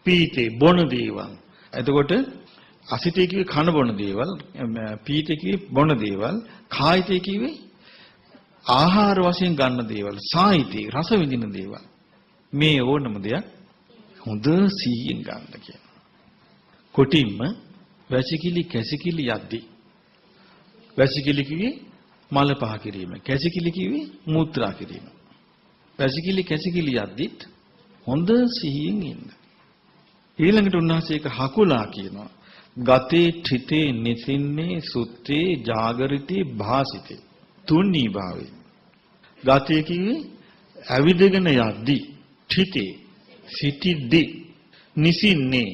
පීතේ බොන දේවල්. එතකොට අසිතේ කිව්වේ කන බොන දේවල්, පීතේ කිව්වේ බොන දේවල්, කායිතේ කිව්වේ ආහාර වශයෙන් ගන්න දේවල්, සායිතේ රස විඳින දේවල්. මේ ඕනම දෙයක් හොඳ සිහියෙන් ගන්න කියනවා. කොටින්ම වැසිකිලි කැසිකිලි යද්දී වැසිකිලි කිව්වේ මල පහ කිරීම, කැසිකිලි කිව්වේ මූත්‍රා කිරීම. වැසිකිලි කැසිකිලි යද්දිත් හොඳ සිහියෙන් ඉන්න. ඊළඟට උන්වහන්සේ එක හකුලා කියනවා. ගතේ ඨිතේ නිසින්නේ සුත්තේ ජාගරිතේ භාසිතේ. තුන්නී භාවේ. ගතේ කිව්වේ ඇවිදගෙන යද්දී, ඨිතේ සිටිද්දී, නිසින්නේ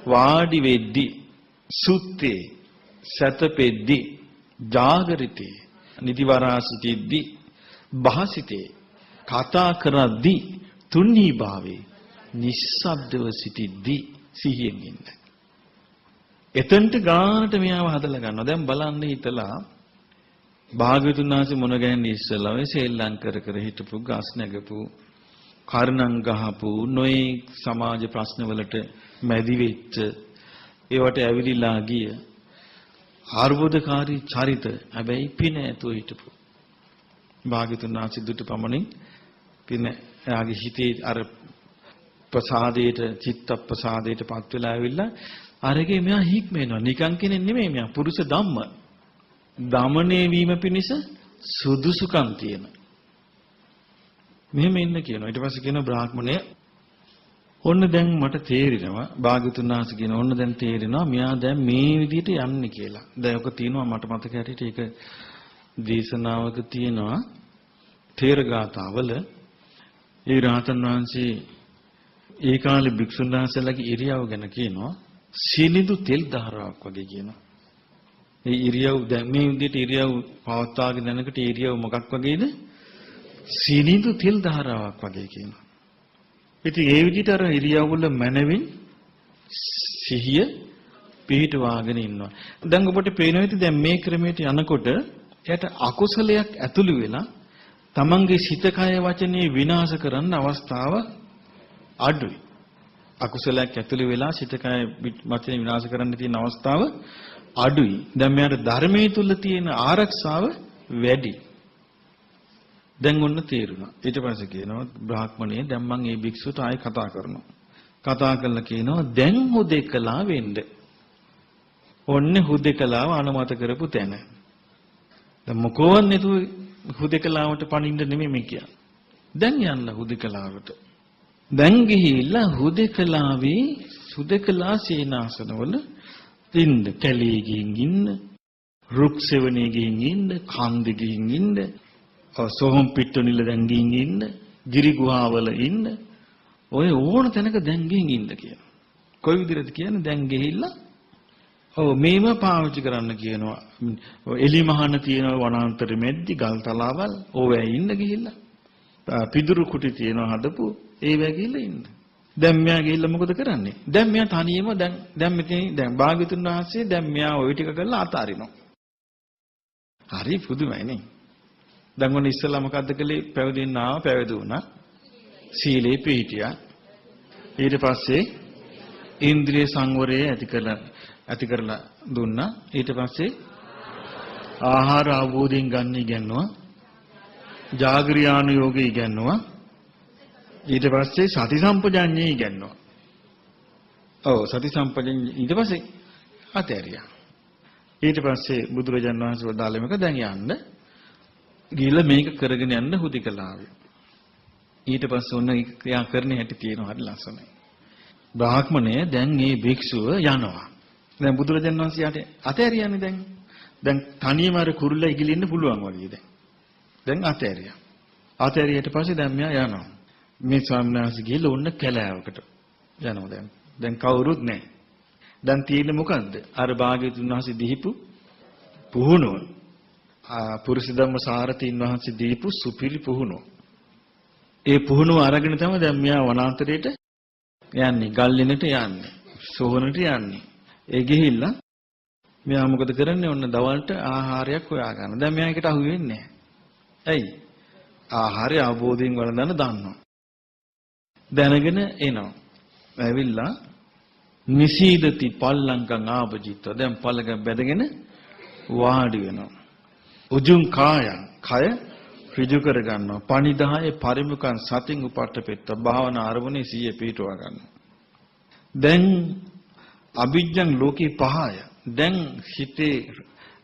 වාඩි වෙද්දී, සුත්තේ සතපෙද්දී, ජාගරිතේ නිදිවරා සිටිද්දී, භාසිතේ කතා කරද්දී, තුන්නී භාවේ නිස්සබ්දව සිටිද්දී සිහියෙන් ඉන්න. එතෙන්ට ගානට මෙයාව හදලා ගන්නවා. දැන් බලන්න හිතලා භාග්‍යවතුන් වහන්සේ මොන ගැන්නේ ඉස්සලා ඔය සෙල්ලම් කර කර හිටපු ගස් නැගපු කර්ණම් ගහපු නොයේ සමාජ ප්‍රශ්නවලට මැදි වෙච්ච ඒවට ඇවිලිලා ගිය ආර්බෝධකාරී චරිත හැබැයි පින ඇතුව හිටපු භාග්‍යවතුන් වහන්සේ දුටු පමණින් පින එයාගේ හිතේ අර ප්‍රසාදයට චිත්ත ප්‍රසාදයට පත් වෙලා ඇවිල්ලා අරගේ මෙයා හික්මෙනවා. නිකන් කෙනෙක් නෙමෙයි මෙයා පුරුෂ ධම්ම. දමණය වීම පිණිස සුදුසුකම් තියෙන. මෙහෙම ඉන්න කියනවා. ඊට පස්සේ කියනවා බ්‍රාහ්මණය ඔන්න දැන් මට තේරෙනවා භාග්‍යතුන් වහන්සේ කියන ඔන්න දැන් තේරෙනවා මෙයා දැන් මේ විදිහට යන්නේ කියලා. දැන් ඔක තියෙනවා මට මතක හැටියට ඒක දේශනාවක තියෙනවා තේරගාතාවල ඒ රහතන් වහන්සේ ඒ කාලේ භික්ෂුන් වහන්සේලාගේ ඉරියව් ගැන කියනවා. සීනිදු තෙල් ධාරාවක් වගේ කියනවා. මේ ඉරියව් දැන් මේ විදිහට ඉරියව් පවත්වාගෙන යනකොට ඉරියව් මොකක් වගේද? සීනිදු තෙල් ධාරාවක් වගේ කියනවා. ඉතින් ඒ විදිහට අර ඉරියව් වල මනවින් සිහිය පිහිටවාගෙන ඉන්නවා. දැන් ඔබට පේනවා ඉතින් දැන් මේ ක්‍රමයට යනකොට එයාට අකුසලයක් ඇතුළු වෙලා තමන්ගේ සිත කය වචනේ විනාශ කරන්න අවස්ථාව අඩුයි. අකුසලයක් ඇතුළු වෙලා සිත කය වචනේ විනාශ කරන්න තියෙන අවස්ථාව අඩුයි. දැන් මෙයාට ධර්මයේ තුල තියෙන ආරක්ෂාව වැඩි. දැන් ඔන්න තේරුණා. ඊට පස්සේ කියනවා බ්‍රාහ්මණයේ දැන් මම මේ භික්ෂුවට ආයෙ කතා කරනවා. කතා කරලා කියනවා දැන් හුදෙකලා වෙන්න. ඔන්නේ හුදෙකලාව අනුමත කරපු තැන. දැන් මොකවත් නැතුව හුදෙකලාවට පණින්න නෙමෙයි මේ කියන්නේ. දැන් යන්න හුදෙකලාවට. දැන් ගිහිල්ලා හුදෙකලාවේ සුදෙකලා සීනාසනවල ඉන්න, කැලේ ගිහින් ඉන්න, රුක් සෙවණේ ගිහින් ඉන්න, කන්ද ගිහින් ඉන්න, සෝහම් පිට්ටු නිල දැන් ගිහින් ඉන්න, ගිරි ගුහාවල ඉන්න, ඔය ඕන තැනක දැන් ගිහින් ඉන්න කියනවා. කොයි විදිහටද කියන්නේ දැන් ගිහිල්ලා ඔව් මේව පාවිච්චි කරන්න කියනවා. එලි මහන තියෙන වනාන්තර මැද්දි ගල් තලාවල් ඕවැ ඉන්න ගිහිල්ලා. පිදුරු කුටි තියෙනවා හදපු ඒවැ ගිහිල්ලා ඉන්න. දැන් මෙයා ගිහිල්ලා මොකද කරන්නේ? දැන් මෙයා තනියම දැන් මෙතන දැන් භාග්‍යතුන් වහන්සේ දැන් මෙයා ওই ටික කරලා අතාරිනවා. හරි පුදුමයි නේ. දැන් ඔන්න ඉස්සෙල්ලා මොකද්ද කළේ? පැවිදෙන්න ආව පැවිදි වුණා. සීලේ පිහිටියා. ඊට පස්සේ ඉන්ද්‍රිය සංවරය ඇති කරලා දුන්නා. ඊට පස්සේ ආහාර අවබෝධයෙන් ගන්න ඉගෙනුවා. ජාගරියාණු යෝගය ඉගෙනුවා. ඊට පස්සේ සති සම්පජාඤ්ඤය ඉගෙනුවා. ඔව් සති සම්පජාඤ්ඤය ඊට පස්සේ අතෑරියා. ඊට පස්සේ බුදුරජාණන් වහන්සේ වදාළේ මේක දැන් යන්න. ගිහලා මේක කරගෙන යන්න හුදිකලාවේ. ඊට පස්සේ ඔන්න ක්‍රියා කරන හැටි තියෙනවා හරි ලස්සනයි. බ්‍රාහ්මණය දැන් මේ භික්ෂුව යනවා. දැන් බුදුරජාණන් වහන්සේ යට අතෑරියානේ දැන්. දැන් තනියම අර කුරුල්ලා ඉගිලින්න පුළුවන් වගේ දැන්. දැන් අතෑරියා. අතෑරියට පස්සේ දැන් මෙයා යනවා. මේ ස්වාමීන් වහන්සේ ගිහලා ඔන්න කැලෑවකට යනවා දැන්. දැන් කවුරුත් නැහැ. දැන් තියෙන්නේ මොකද්ද? අර භාග්‍යවතුන් වහන්සේ දීපු පුහුණුව. පුරුෂ ධම්ම සාරතීන් වහන්සේ දීපු සුපිරි පුහුණුව. ඒ පුහුණුව අරගෙන තමයි දැන් මෙයා වනාන්තරයට යන්නේ, ගල්ලෙනට යන්නේ, සෝහනට යන්නේ. ඒ ගිහිල්ලා මෙයා මොකද කරන්නේ? ඔන්න දවල්ට ආහාරයක් හොයා ගන්න. දැන් මෙයා එකට අහු වෙන්නේ නැහැ. ඇයි? ආහාරය අවබෝධයෙන් වළඳන්න දන්නවා. දැනගෙන එනවා. ඇවිල්ලා නිසීදති පල්ලංකං ආභජිත්ව. දැන් පළක බැදගෙන වාඩි වෙනවා. උජුං කායං කය ඍජු කර ගන්නවා. පණිදාය පරිමුඛං සතින් උපට්ඨපෙත්ත භාවනා අරමුණේ සිහිය පිහිටුවා ගන්නවා. දැන් අභිජ්ජං ලෝකේ පහය. දැන් හිතේ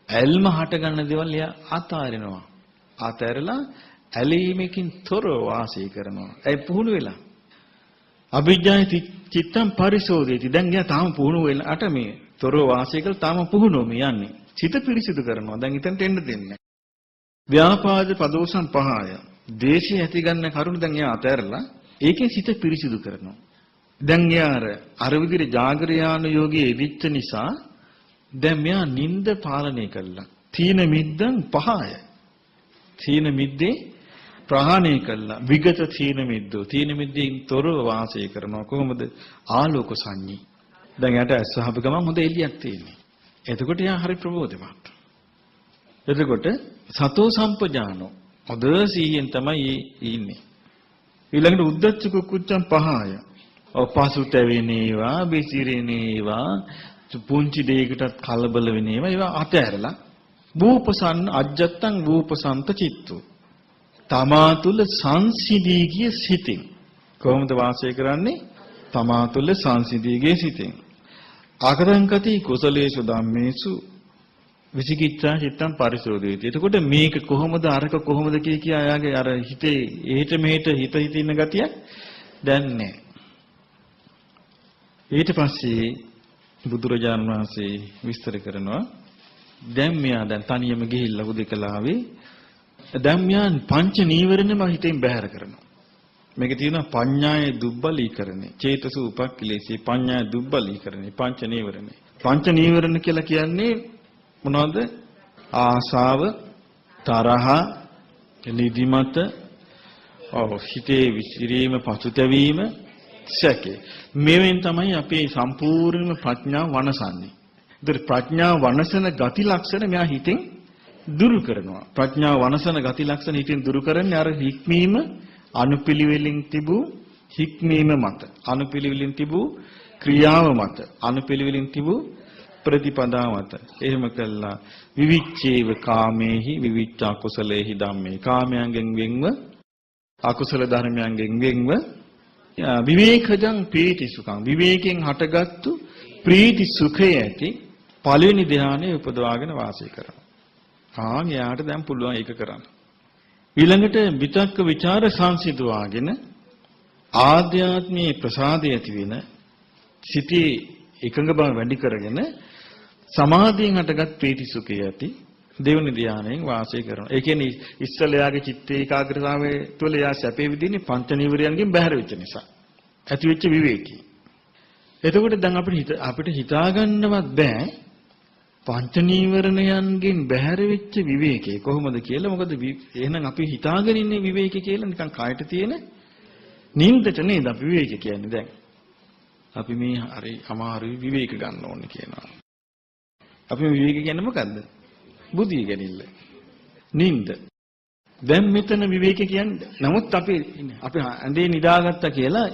ඇල්ම හට ගන්න දේවල් එයා අතාරිනවා. අතාරලා ඇලීමකින් තොරව වාසය කරනවා. ඒ පුහුණු වෙලා. අභිජ්ජාය චිත්තං පරිශෝධේති. දැන් එයා තාම පුහුණු වෙලා අට මේ තොරව වාසය කරලා තාම පුහුණුවම යන්නේ. සිත පිරිසිදු කරනවා. දැන් ඉතින්ට එන්න දෙන්නේ. ව්‍යාපාද පදෝසම් පහය. දේශය ඇති ගන්න කරුණ දැන් එයා අතහැරලා ඒකෙන් සිත පිරිසිදු කරනවා. දැන් එයා අර විදිහට ජාගරයාන යෝගයේ ඉදිච්ච නිසා දැන් මෙයා නිନ୍ଦ පාලනය කළා. තීන මිද්දං පහය. තීන මිද්දේ ප්‍රහාණය කළා. විගත තීන මිද්දෝ. තීන මිද්දෙන් තොරව වාසය කරනවා. කොහොමද? ආලෝක සංඤී. දැන් යට අස්වහබ ගමන් හොඳ එළියක් තියෙනවා. එතකොට එයා හරි ප්‍රබෝධමත්. එතකොට සතෝ සම්පජානෝ හොඳ සීයෙන් තමයි ඉන්නේ. ඊළඟට උද්දච්ච කුක්කුච්චම් පහය. පසුතැවෙනේවා, බිසිරෙනේවා, පුංචි දෙයකටත් කලබල වෙනේවා ඒවා අතහැරලා භූපසන්න අජ්ජත්තං භූපසන්ත චිත්තෝ. තමා තුල සංසිදී ගිය සිතින් කොහොමද වාසය කරන්නේ? තමා තුල සංසිදී ගිය සිතින්. අකරංකති කුසලේසු ධම්මේසු විචිකිච්ඡා චිත්තං පරිශෝධයති. එතකොට මේක කොහොමද අරක කොහොමද කිය ආයාගේ අර හිතේ එහෙට මෙහෙට හිත ඉන්න ගතිය දැන් නැහැ. ඊට පස්සේ බුදුරජාණන් වහන්සේ විස්තර කරනවා දැන් මෙයා දැන් තනියම ගිහිල්ලා හුදෙකලාවේ දැන් මෙයා පංච නීවරණම හිතෙන් බැහැර කරනවා. මේක තියෙනවා පඤ්ඤාය දුබ්බලීකරණේ. චේතසු උපක්ඛලේශේ පඤ්ඤාය දුබ්බලීකරණේ පංච නීවරණේ. පංච නීවරණ කියලා කියන්නේ මොනවද? ආසාව, තරහ, නිදිමත, හිතේ විසිරීම, පසුතැවීම, සැකේ. මේවෙන් තමයි අපේ සම්පූර්ණ ප්‍රඥාව වනසන්නේ. ඒතර ප්‍රඥාව වනසන ගති ලක්ෂණ මෙයා හිතෙන් දුරු කරනවා. ප්‍රඥාව වනසන ගති ලක්ෂණ හිතෙන් දුරු කරන්නේ අර හික්මීම අනුපිළිවෙලින් තිබූ හික්මීම මත. අනුපිළිවෙලින් තිබූ ක්‍රියාව මත. අනුපිළිවෙලින් තිබූ ප්‍රතිපදාව මත. එහෙම කළා විවිච්ඡේව කාමේහි විවිච්ඡ අකුසලේහි ධම්මේ. කාමයන්ගෙන් වෙන්ව අකුසල ධර්මයන්ගෙන් වෙන්ව විවේකජං ප්‍රීති සුඛං. විවේකයෙන් හටගත්තු ප්‍රීති සුඛය ඇති පළවෙනි ධ්‍යානයේ උපදවාගෙන වාසය කරනවා. එයාට දැන් පුළුවන් ඒක කරන්න. ඊළඟට විතක්ක ਵਿਚාර සංසිඳවාගෙන ආධ්‍යාත්මී ප්‍රසාදය ඇති වෙන සිටී එකඟ බව වැඩි කරගෙන සමාධියෙන් හටගත් ප්‍රීති සුඛය ඇති දෙවනි ධ්‍යානයෙන් වාසය කරනවා. ඒ කියන්නේ ඉස්සලයාගේ චිත්ත ඒකාග්‍රතාවයේ තුළ යා සැපේ විදින්නේ පංච නීවරයන්ගෙන් බැහැර වෙච්ච නිසා. ඇති වෙච්ච විවේකී. එතකොට දැන් අපිට හිතා ගන්නවත් බෑ පංච නීවරණයන්ගෙන් බැහැර වෙච්ච විවේකේ කොහොමද කියලා. මොකද එහෙනම් අපි හිතාගෙන ඉන්නේ විවේකේ කියලා නිකන් කායට තියෙන නින්දට නේද අපි විවේකේ කියන්නේ. දැන් අපි මේ හරි අමාරුයි විවේක ගන්න ඕනේ කියනවා. අපි මේ විවේක කියන්නේ මොකද්ද? බුද්ධිය ගැනීම. නින්ද. දැන් මෙතන විවේක කියන්නේ. නමුත් අපි ඇඳේ නිදාගත්තා කියලා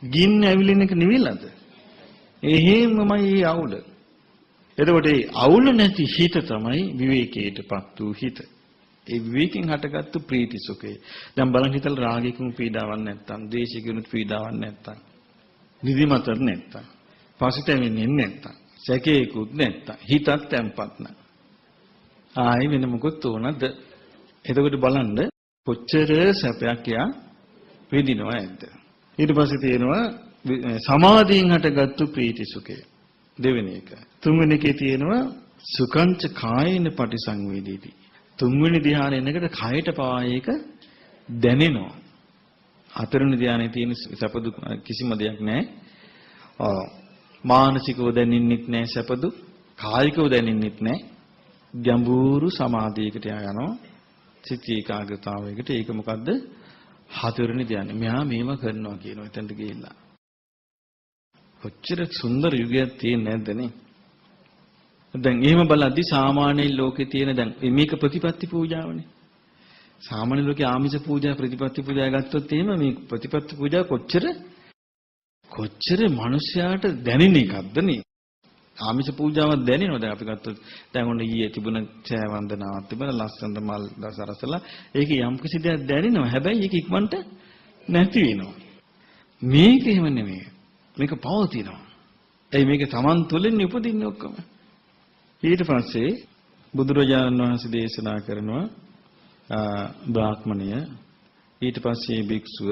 ගින්න ඇවිලින එක නෙවෙයිද? එහෙමමයි අවුල. එතකොට ඒ අවුල නැති හිත තමයි විවේකයටපත් වූ හිත. ඒ විවේකයෙන් හටගත්තු ප්‍රීති සුඛය. දැන් බලන්න හිතලා රාගයකින් පීඩාවක් නැත්තම්, ද්වේෂයකින් පීඩාවක් නැත්තම්, නිදිමතක් නැත්තම්, පසුතැවෙන්නේ නැත්තම්, සැකේකුත් නැත්තම්, හිතත් තැම්පත් නැ. ආයි වෙන මොකොත් උනද? එතකොට බලන්න කොච්චර සැපයක් යා විඳිනව ඇද්ද? ඊට පස්සේ තියෙනවා සමාධියෙන් හටගත්තු ප්‍රීති සුඛය. දෙවෙනි එක. තුන්වෙනි එකේ තියෙනවා සුඛංච කායේන පටිසංවේදීති. තුන්වෙනි ධ්‍යානයේකට කයට පවා ඒක දැනෙනවා. හතරවෙනි ධ්‍යානයේ තියෙන සැපදු කිසිම දෙයක් නැහැ. මානසිකව දැනෙන්නෙත් නැහැ සැපදු. කායිකව දැනෙන්නෙත් නැහැ. ගැඹුරු සමාධියකට යනවා. සිත ඒකාග්‍රතාවයකට. ඒක මොකද්ද? හතරවෙනි ධ්‍යානෙ. මෙහා මේව කරනවා කියනවා එතනට ගිහිල්ලා. කොච්චර සුන්දර යුගයක් තියෙන්නේ නැද්ද නේ? දැන් එහෙම බලද්දි සාමාන්‍ය ලෝකේ තියෙන දැන් මේක ප්‍රතිපත්ති පූජාවනේ. සාමාන්‍ය ලෝකේ ආමිෂ පූජා ප්‍රතිපත්ති පූජා ගත්තොත් එහෙම මේ ප්‍රතිපත්ති පූජා කොච්චර මිනිස්යාට දැනෙන එකක්ද නේ? ආමිෂ පූජාවක් දැනෙනවා. දැන් අපි ගත්තොත් දැන් ඔන්න ඊයේ තිබුණ ඡාය වන්දනාවක් තිබුණා ලස්සනට මල් දසරසලා. ඒක යම් කිසි දෙයක් දැනෙනවා. හැබැයි ඒක ඉක්මනට නැති වෙනවා. මේක එහෙම නෙමෙයි. මේක පවතිනවා. එයි මේක Taman තුලින් උපදින්නේ ඔක්කොම. ඊට පස්සේ බුදුරජාණන් වහන්සේ දේශනා කරනවා බ්‍රාහ්මණය ඊට පස්සේ භික්ෂුව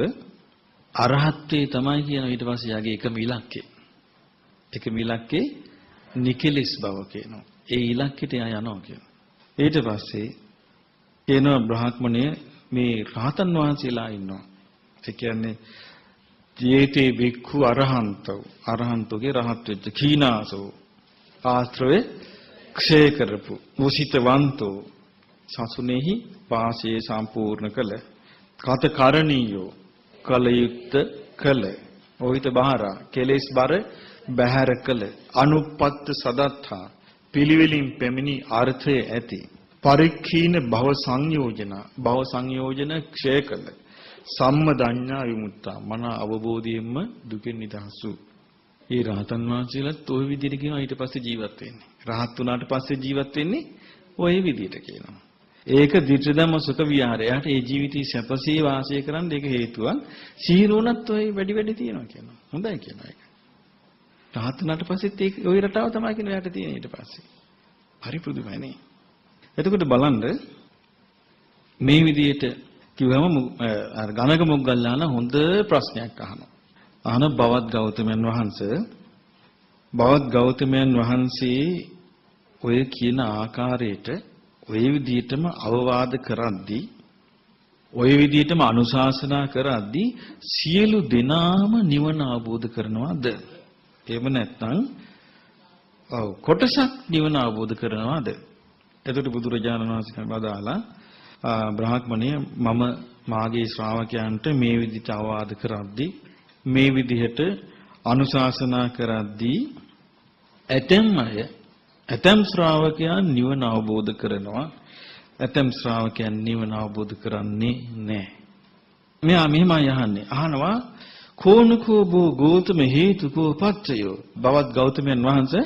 අරහත්ත්වේ තමයි කියන ඊට පස්සේ යාගේ එකම ඉලක්කය. එකම ඉලක්කේ නිකලස් බව කියනවා. ඒ ඉලක්කයට යනවා කියනවා. ඊට පස්සේ කියනවා බ්‍රාහ්මණය මේ රහතන් වහන්සේලා ඉන්නවා. ඒ කියන්නේ ජීතේ භික්ඛු අරහන්තෝගේ රහත් වෙච්ච කීනාසෝ ආශ්‍රවේ ක්ෂය කරපු මුසිතවන්තෝ සසුනේහි වාසයේ සම්පූර්ණ කළ කත කරණීයෝ කලයුක්ත කළ ඔහිත බහරා කෙලෙස් බර බහැර කළ අනුපත්ත සදත්තා පිළිවෙලින් පැමිණි අර්ථය ඇති පරික්ඛීන භව සංයෝජන ක්ෂය කළ සම්මදඤ්ඤා විමුක්තා මන අවබෝධයෙන්ම දුකෙන් නිදහසු. ඒ රහතන් වහන්සේලාත් ওই විදිහට කියනවා ඊට පස්සේ ජීවත් වෙන්නේ. රහත් වුණාට පස්සේ ජීවත් වෙන්නේ ওই විදිහට කියනවා. ඒක ධිට්ඨිධම්ම සුඛ විහාරය. යාට ඒ ජීවිතී සැපසේ වාසය කරන්න ඒක හේතුවක්. සීරුණත් ওই වැඩි තියෙනවා කියනවා. හොඳයි කියනවා ඒක. රහත් වුණාට පස්සෙත් ඒක ওই රටාව තමයි කියන යාට තියෙන ඊට පස්සේ. හරි පුදුමයි නේ. එතකොට බලන්න මේ විදිහට කිව්වම අර ගණක මොග්ගල්ලාන හොඳ ප්‍රශ්නයක් අහනවා. අහන බවත් ගෞතමයන් වහන්සේ ඔය කියන ආකාරයට ඔය විදිහටම අවවාද කරද්දී ඔය විදිහටම අනුශාසනා කරද්දී සියලු දෙනාම නිවන අවබෝධ කරනවාද? එහෙම නැත්නම් කොටසක් නිවන අවබෝධ කරනවාද? එතකොට බුදුරජාණන් වහන්සේ වදාලා බ්‍රාහ්මණය මම මාගේ ශ්‍රාවකයන්ට මේ විදිහට අවවාද කරද්දී මේ විදිහට අනුශාසනා කරද්දී ඇතැම් ශ්‍රාවකයන් නිවන අවබෝධ කරනවා ඇතැම් ශ්‍රාවකයන් නිවන අවබෝධ කරන්නේ නැහැ. මෙයා මෙහෙමයි අහනවා කෝනකෝ බෝ ගෞතම හේතුකෝ පච්චයෝ බවත් ගෞතමයන් වහන්සේ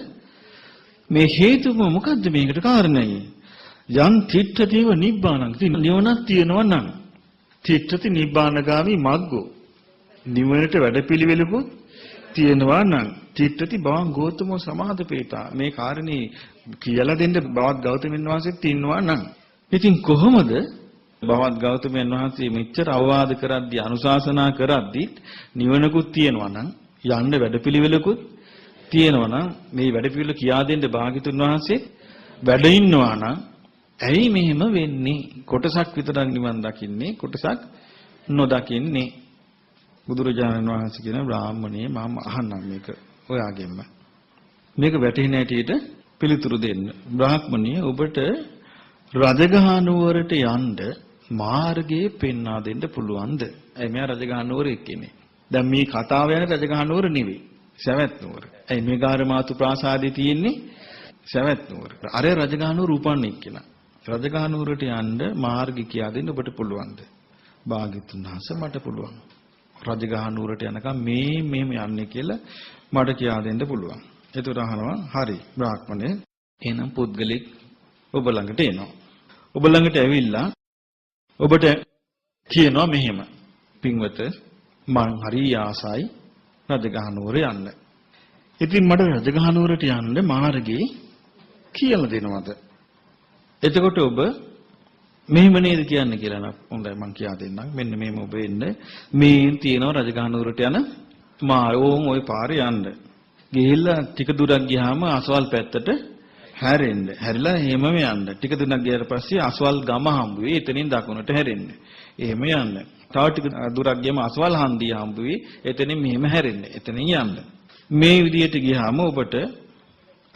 මේ හේතුම මොකද්ද මේකට කාරණයි? යම් තිට්ඨතිව නිබ්බාණං නිවනක් තියෙනවා නම් තිට්ඨති නිබ්බාණගාමි මග්ගෝ නිවනට වැඩපිළිවෙලකුත් තියෙනවා නම් තිට්ඨති බවං ගෞතමෝ සමාදපේතා මේ කාරණේ කියලා දෙන්න බවත් ගෞතමයන් වහන්සේත් ඉන්නවා නම් ඉතින් කොහොමද බවත් ගෞතමයන් වහන්සේ මෙච්චර අවවාද කරද්දී අනුශාසනා කරද්දී නිවනකුත් තියෙනවා නම් යන්න වැඩපිළිවෙලකුත් තියෙනවා නම් මේ වැඩපිළිවෙල කියා දෙන්න භාග්‍යතුන් වහන්සේ වැඩ ඉන්නවා නම් ඇයි මෙහෙම වෙන්නේ? කොටසක් විතරක් නිවන් දකින්නේ කොටසක් නොදකින්නේ. බුදුරජාණන් වහන්සේ කියන බ්‍රාහ්මණේ මම අහන්නම් මේක ඔයාගෙන්ම. මේක වැටහෙන හැටියට පිළිතුරු දෙන්න. බ්‍රාහ්මණිය ඔබට රජගහ නුවරට යන්න මාර්ගය පෙන්වා දෙන්න පුළුවන්ද? ඇයි මෙයා රජගහ නුවර එක්කනේ. දැන් මේ කතාව යන රජගහ නුවර නෙවෙයි. සවැත් නුවර. ඇයි මේ ගාරමාතු ප්‍රාසාදේ තියෙන්නේ? සවැත් නුවර. අර රජගහ නුවර උපන්නේ කියලා. රජගහ නුවරට යන්න මාර්ගය කියා දෙන්න ඔබට පුළුවන්ද? භාග්‍යතුන් වහන්සේ මට පුළුවන්. රජගහ නුවරට යනකම් මේ යන්නේ කියලා මට කියා දෙන්න පුළුවන්. ඒතර අහනවා හරි බ්‍රාහ්මණය එහෙනම් පුද්ගලික ඔබ ළඟට එනවා. ඔබ ළඟට ඇවිල්ලා ඔබට කියනවා මෙහෙම පින්වත මං හරි ආසයි රජගහ නුවර යන්න. ඉතින් මට රජගහ නුවරට යන්න මාර්ගේ කියලා දෙනවද? එතකොට ඔබ මෙහෙම නේද කියන්නේ කියලා නම් හොඳයි මං කියා දෙන්නම්. මෙන්න මේම ඔබ එන්න මේ තියෙනවා රජගහ නුවරට යන ඕන් ওই පාරේ යන්න. ගිහිල්ලා ටික දුරක් ගියාම අසවල් පැත්තට හැරෙන්න. හැරිලා එහෙමම යන්න. ටික දුරක් ගියාට පස්සේ අසවල් ගම හම්බ වෙයි. එතනින් දකුණට හැරෙන්න. එහෙම යන්න. තව ටික දුරක් ගියාම අසවල් හන්දිය හම්බ වෙයි. එතනින් මෙහෙම හැරෙන්න. එතනින් යන්න. මේ විදිහට ගියාම ඔබට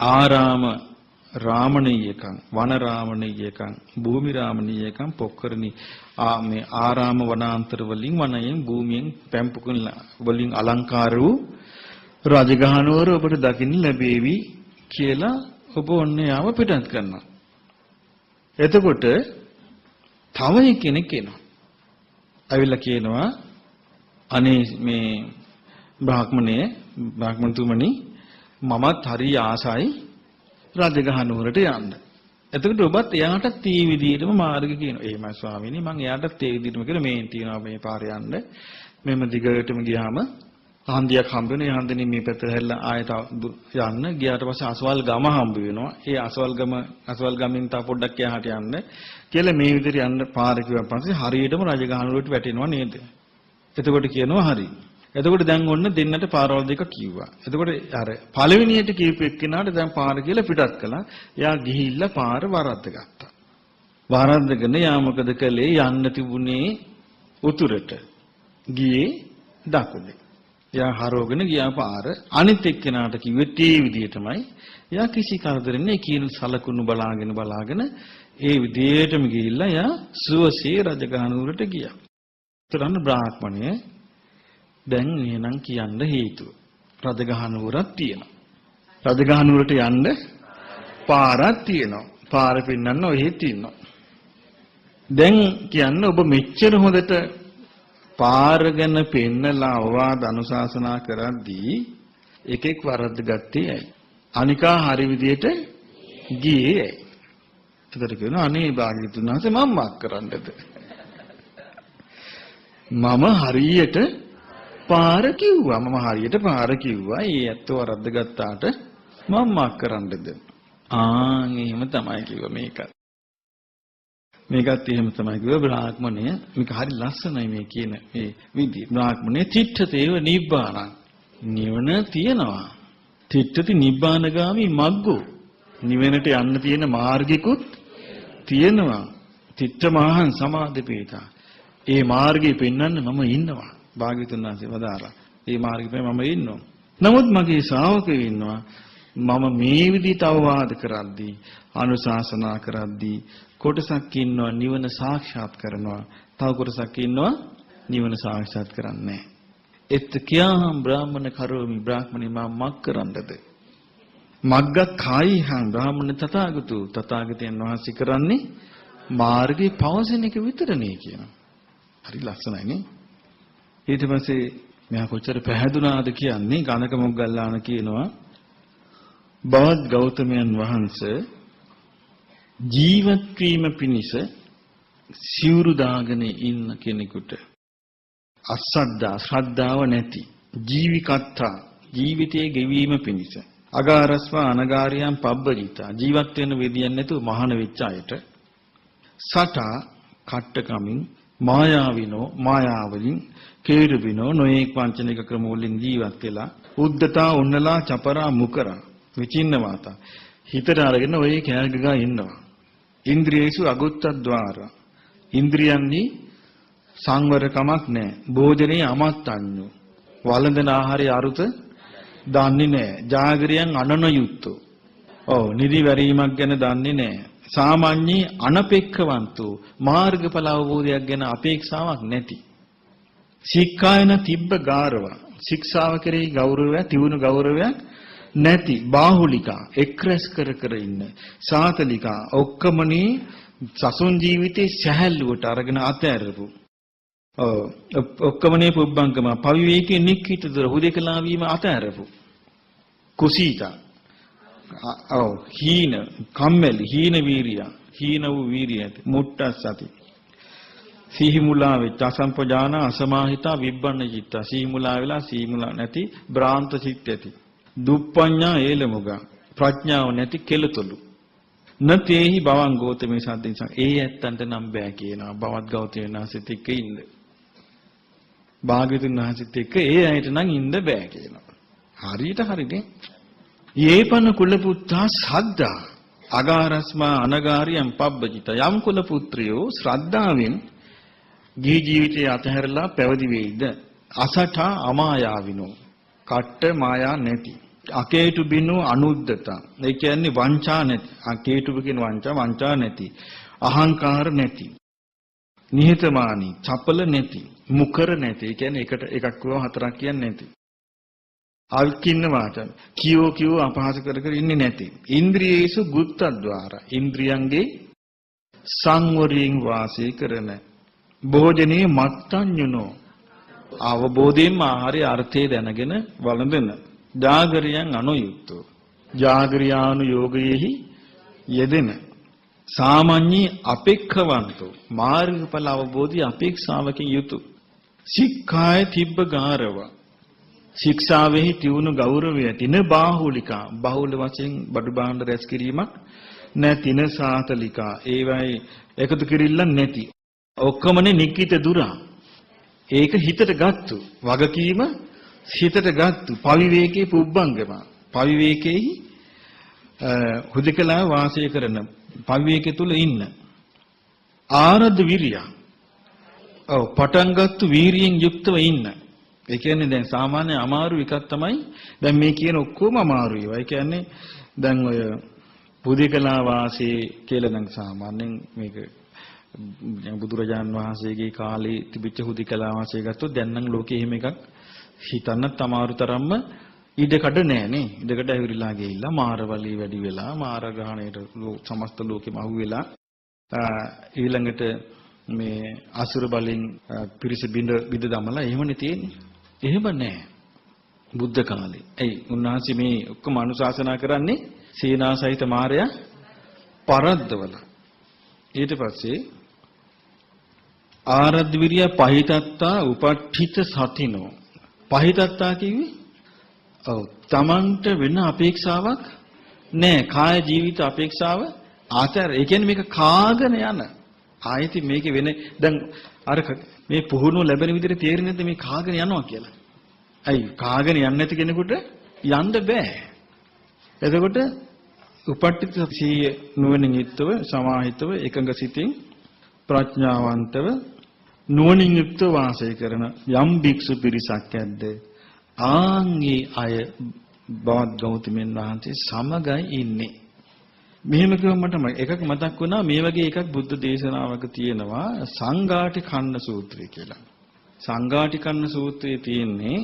ආරාම රාමණීයකම් වන රාමණීයකම් භූමි රාමණීයකම් පොක්කරණි මේ ආරාම වනාන්තර වලින් වනයෙන් භූමියෙන් පැම්පුකුන් වලින් අලංකාර වූ රජගහ නුවර ඔබට දකින්න ලැබේවි කියලා ඔබ ඔන්නේ යාව පිටත් කරනවා. එතකොට තව කෙනෙක් එනවා. ඇවිල්ලා කියනවා අනේ මේ බ්‍රාහ්මණතුමනි මමත් හරි ආසයි රජගහ නුවරට යන්න. එතකොට ඔබත් එයාටත් මේ විදිහටම මාර්ගය කියනවා. එහෙමයි ස්වාමීනි මම එයාටත් මේ විදිහටම කියලා මේ තියනවා මේ පාරේ යන්න. මෙම දිගටම ගියාම හන්දියක් හම්බ වෙනවා. ඒ හන්දියෙන් මේ පැත්තට හැරිලා ආයෙත් යන්න. ගියාට පස්සේ අසවල් ගම හම්බ වෙනවා. ඒ අසවල් ගමෙන් තව පොඩ්ඩක් එහාට යන්න කියලා මේ විදිහට යන්න පාර කිව්වන් පස්සේ හරියටම රජගහ නුවරට වැටෙනවා නේද? එතකොට කියනවා හරි. එතකොට දැන් ඔන්න දෙන්නට පාරවල් දෙක කිව්වා. එතකොට අර පළවෙනියට කියපු එක්කෙනාට දැන් පාර කියලා පිටත් කළා. එයා ගිහිල්ලා පාර වරද්දගත්තා. වරද්දගෙන යා මොකද කළේ? යන්න තිබුණේ උතුරට. ගියේ දකුණේ. එයා හරවගෙන ගියා පාර. අනිත් එක්කෙනාට කිව්වේ තී විදියටමයි. එයා කිසි කරදරයක් නැහැ කියන සලකුණු බලාගෙන ඒ විදියටම ගිහිල්ලා එයා සුවසේ රජගහ නුවරට ගියා. ඊතරම් බ්‍රාහ්මණය දැන් එහෙනම් කියන්න හේතුව. රජගහ නුවරක් තියෙනවා. රජගහ නුවරට යන්න පාරක් තියෙනවා. පාර පෙන්නන්න ඔහෙ තියෙනවා. දැන් කියන්න ඔබ මෙච්චර හොඳට පාර ගැන පෙන්නලා අවවාද අනුශාසනා කරද්දී එකෙක් වරද්ද ගත්තේ ඇයි? අනිකා හරි විදියට ගියේ ඇයි? ඒකට කියනවා අනේ භාග්‍යතුන් වහන්සේ මම මක් කරන්නද? මම හරියට පාර කිව්වා. ඒ ඇත්තෝ වරද්ද ගත්තාට මම මක් කරන්නද? එහෙම තමයි කිව්වා මේකත් එහෙම තමයි කිව්වා බ්‍රාහ්මණය. මේක හරි ලස්සනයි මේ කියන මේ විදිය. බ්‍රාහ්මණය තිට්ඨතේව නිබ්බාණං නිවන තියනවා. තිට්ඨති නිබ්බානගාමි මග්ගෝ නිවනට යන්න තියෙන මාර්ගිකුත් තියෙනවා. තිට්ඨ මාහං සමාදපේතා ඒ මාර්ගේ පෙන්වන්න මම ඉන්නවා. භාග්‍යවතුන් වහන්සේ වදාරා. ඒ මාර්ගේ මම ඉන්නවා. නමුත් මගේ ශ්‍රාවකයෝ ඉන්නවා. මම මේ විදිහට අවවාද කරද්දී, අනුශාසනා කරද්දී කොටසක් ඉන්නවා නිවන සාක්ෂාත් කරනවා. තව කොටසක් ඉන්නවා නිවන සාක්ෂාත් කරන්නේ නැහැ. එත් කියාහම් බ්‍රාහ්මණ කරෝමි බ්‍රාහ්මණි මා මක් කරන්නද? මග්ග කායිහං බ්‍රාහ්මණ තථාගතු තථාගතයන් වහන්සේ කරන්නේ මාර්ගේ පවසන එක විතරනේ කියනවා. හරි ලස්සනයි නේ. ඊට පස්සේ මෙයා කොච්චර පැහැදුනාද කියන්නේ ගණක මොග්ගල්ලාන කියනවා බවත් ගෞතමයන් වහන්සේ ජීවත් වීම පිණිස සිවුරු දාගෙන ඉන්න කෙනෙකුට අසද්දා ශ්‍රද්ධාව නැති ජීවිකත්තා ජීවිතයේ ගෙවීම පිණිස අගාරස්වා අනගාරියන් පබ්බජිතා ජීවත් වෙන විදියක් නැතුව මහාන වෙච්ච අයට සටා කට්ටකමින් මායාවිනෝ මායාවලින් කේරුවිනෝ නොඑක් වංචනික ක්‍රම වලින් ජීවත් වෙලා උද්දතා උන්නලා චපරා මුකරා විචින්න වාතා හිතට අරගෙන ඔය කෑගගා ඉන්නවා. ඉන්ද්‍රියේසු අගුත්තද්්වාර ඉන්ද්‍රියන්හි සංවරකමක් නැහැ. භෝජනේ අමත්තඤ්ඤු වළඳන ආහාරය අරුත දන්නේ නැහැ. ජාගරියන් අනන යුක්තෝ. ඔව් නිදි වැරීමක් ගැන දන්නේ නැහැ. සාමාන්‍යී අනපේක්ෂවන්තෝ මාර්ගඵල අවබෝධයක් ගැන අපේක්ෂාවක් නැති. සික්ඛායන තිබ්බ ගාරව ශික්ෂාව කෙරෙහි ගෞරවයක් තියුණු ගෞරවයක් නැති බාහුලිකා එක්රැස් කර කර ඉන්න සාතලිකා ඔක්කමනේ සසුන් ජීවිතේ සැහැල්ලුවට අරගෙන අතෑරපු ඔක්කමනේ පුබ්බංකම පවිවේකේ නික්කිතදර හුදේකලා වීම අතෑරපු කුසීතා හීන කම්මැලි හීන වීරිය හීන වූ වීරියට මුට්ටස් සති සීහිමුලා වෙච්ච අසම්පජාන අසමාහිතා විබ්බන්න චිත්ත සීහිමුලා වෙලා සීහිමුලා නැති භ්‍රාන්ත චිත්ත ඇති දුප්පඤ්ඤා ඒලමුගා ප්‍රඥාව නැති කෙලතුළු නතේහි බවං ගෝතමේ සද්දින්ස ඒ ඇත්තන්ට නම් බෑ කියනවා බවත් ගෞතමයන් වහන්සේත් එක්ක ඉන්න භාග්‍යවතුන් වහන්සේත් එක්ක ඒ ඇයිට නම් ඉන්න බෑ කියනවා හරියට හරිනේ යේපන කුල පුත්තා ශ්‍රද්ධා අගාරස්මා අනගාරියම් පබ්බජිත යම් කුල පුත්‍රයෝ ශ්‍රද්ධාවෙන් ගිහි ජීවිතය අතහැරලා පැවිදි වෙයිද අසඨා අමායාවිනෝ කට්ට මායා නැති අකේතු බිනු අනුද්දත ඒ කියන්නේ වංචා නැති අකේතු කියන වංචා නැති අහංකාර නැති නිහතමානී චපල නැති මුකර නැති ඒ කියන්නේ එකක් වුණා හතරක් කියන්නේ නැති අල්කින්න වාචන කියෝ අපහාස කර කර ඉන්නේ නැති ඉන්ද්‍රියේසු ගුත්තද්්වාර ඉන්ද්‍රියංගේ සංවරයෙන් වාසය කරන භෝජනේ මත්තඤ්ඤුනෝ අවබෝධයෙන් ආහාරය අර්ථය දැනගෙන වළඳන ජාගරියන් අනුයුක්තෝ ජාගරියානු යෝගයේහි යෙදෙන සාමාන්‍ය අපේක්ෂවන්තෝ මාර්ගඵල අවබෝධි අපේක්ෂාවකින් යුතු සික්ඛාය තිබ්බ ගාරව ශික්ෂාවෙහි තියුණු ගෞරවය තින බාහුලිකා බහුල වශයෙන් බඩු භාණ්ඩ රැස් කිරීමක් නැතින සාතලිකා ඒවයි එකතු කිරිල්ලක් නැති ඔක්කොමනේ නික්කිත දුරා ඒක හිතට ගත්තු වගකීම හිතට ගත්තු පවිවේකේ පුබ්බංගම පවිවේකේහි හුදකලා වාසය කරන පවිවේකේ තුල ඉන්න ආරද්ධ විරිය පටන් ගත්තු වීරියෙන් යුක්තව ඉන්න ඒ කියන්නේ දැන් සාමාන්‍ය අමාරු එකක් තමයි දැන් මේ කියන ඔක්කොම අමාරු ඒවා. ඒ කියන්නේ දැන් ඔය පුදේකලා වාසයේ කියලා නම් සාමාන්‍යයෙන් මේක බුදුරජාන් වහන්සේගේ කාලේ තිබිච්ච හුදේකලා වාසය ගත්තොත් දැන් නම් ලෝකේ එහෙම එකක් හිතන්නත් අමාරු තරම්ම ඉඩකඩ නැහැ නේ. ඉඩකඩ ඇවිරිලා ගිහිල්ලා මාරවලී වැඩි වෙලා මාර ග්‍රහණයට සමස්ත ලෝකෙම අහු වෙලා ඊළඟට මේ අසුර බලෙන් පිරිස බිඳ දමලා එහෙමනේ තියෙන්නේ. එහෙම නැහැ. බුද්ධ කාලේ. ඇයි උන්වහන්සේ මේ ඔක්කොම අනුශාසනා කරන්නේ සීනාසහිත මාරයා පරද්දවල. ඊට පස්සේ ආරද්ධ විරිය පහිතත්තා උපට්ඨිත සතිනෝ. පහිතත්තා කිව්වේ ඔව් තමන්ට වෙන අපේක්ෂාවක් නැහැ. කාය ජීවිත අපේක්ෂාව ආතර. ඒ කියන්නේ මේක කාගෙන යන. ආයෙත් මේකේ වෙන දැන් අර මේ පුහුණුව ලැබෙන විදිහට තේරෙන්නේ නැද්ද මේ කාගෙන යනවා කියලා? ඇයි කාගෙන යන්නේ නැති කෙනෙකුට යන්න බෑ. එතකොට උපට්ඨිත සීය නුවණින් යුක්තව සමාහිතව එකඟ සිතින් ප්‍රඥාවන්තව නුවණින් යුක්ත වාසය කරන යම් භික්ෂු පිරිසක් ඇද්ද ආන්ගේ අය බවත් ගෞතමයන් වහන්සේ සමගයි ඉන්නේ. මෙහෙම කිව්වම මට එකක් මතක් වුණා මේ වගේ එකක් බුද්ධ දේශනාවක තියෙනවා සංඝාටිකන්න සූත්‍රය කියලා. සංඝාටිකන්න සූත්‍රයේ තියෙන්නේ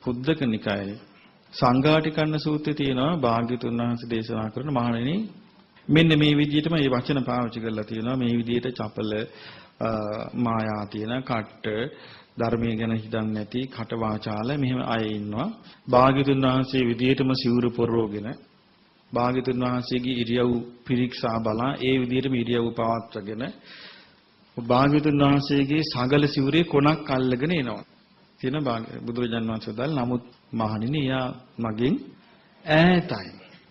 පුද්දක නිකායේ. සංඝාටිකන්න සූත්‍රයේ තියෙනවා භාග්‍යතුන් වහන්සේ දේශනා කරන මහණෙනි මෙන්න මේ විදිහටම මේ වචන පාවිච්චි කරලා තියෙනවා මේ විදිහට චපල මායා තියෙන කට්ට ධර්මයේ ගැන හිතන්නේ නැති කට වාචාල මෙහෙම අය ඉන්නවා. භාග්‍යතුන් වහන්සේ විදිහටම සිවුරු පොරෝගෙන භාග්‍යතුන් වහන්සේගේ ඉරියව් පිරික්සා බලා ඒ විදිහටම ඉරියව් පවත්වාගෙන භාග්‍යතුන් වහන්සේගේ සගල සිවුරේ කොනක් අල්ලගෙන එනවා. කියන බුදුරජාණන් වහන්සේ දල් නමුත් මහණෙනි යා මගෙන් ඈතයි.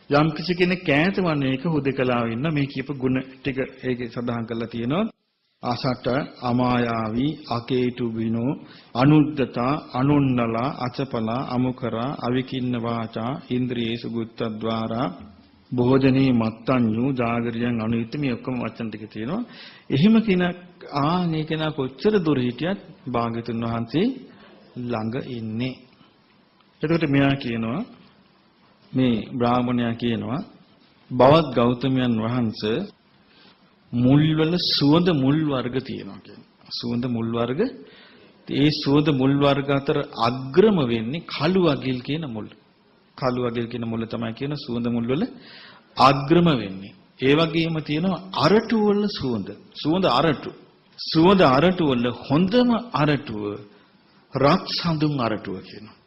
යම් කිසි කෙනෙක් ඈත වන්නේ ඒක හුදකලාව ඉන්න මේ කියප ගුණ ටික ඒකේ සඳහන් කරලා තියෙනවා. අසට අමායාවී අකේතු විනෝ අනුද්දතා අනුන්නලා අචපලා අමුකරා අවිකින්න වාචා ඉන්ද්‍රියේසු ගුත්තද්වාරා භෝජනේ මත්තඤ්ඤු ජාගරියන් අනුයිත මේ ඔක්කොම වචන ටික තියෙනවා. එහෙම කෙනෙක් මේ කෙනා කොච්චර දුර හිටියත් භාග්‍යතුන් වහන්සේ ළඟ ඉන්නේ. එතකොට මෙයා කියනවා මේ බ්‍රාහ්මණයා කියනවා බවත් ගෞතමයන් වහන්සේ මුල්වල සුවඳ මුල් වර්ග තියෙනවා කියනවා. සුවඳ මුල් වර්ග ඒ සුවඳ මුල් වර්ග අතර අග්‍රම වෙන්නේ කළු අගිල් කියන මුල්. කළු අගිල් කියන මුල තමයි කියන සුවඳ මුල් වල අග්‍රම වෙන්නේ. ඒ වගේම තියෙනවා අරටු වල සුවඳ. සුවඳ අරටු. සුවඳ අරටු වල හොඳම අරටුව රත් සඳුන් අරටුව කියනවා.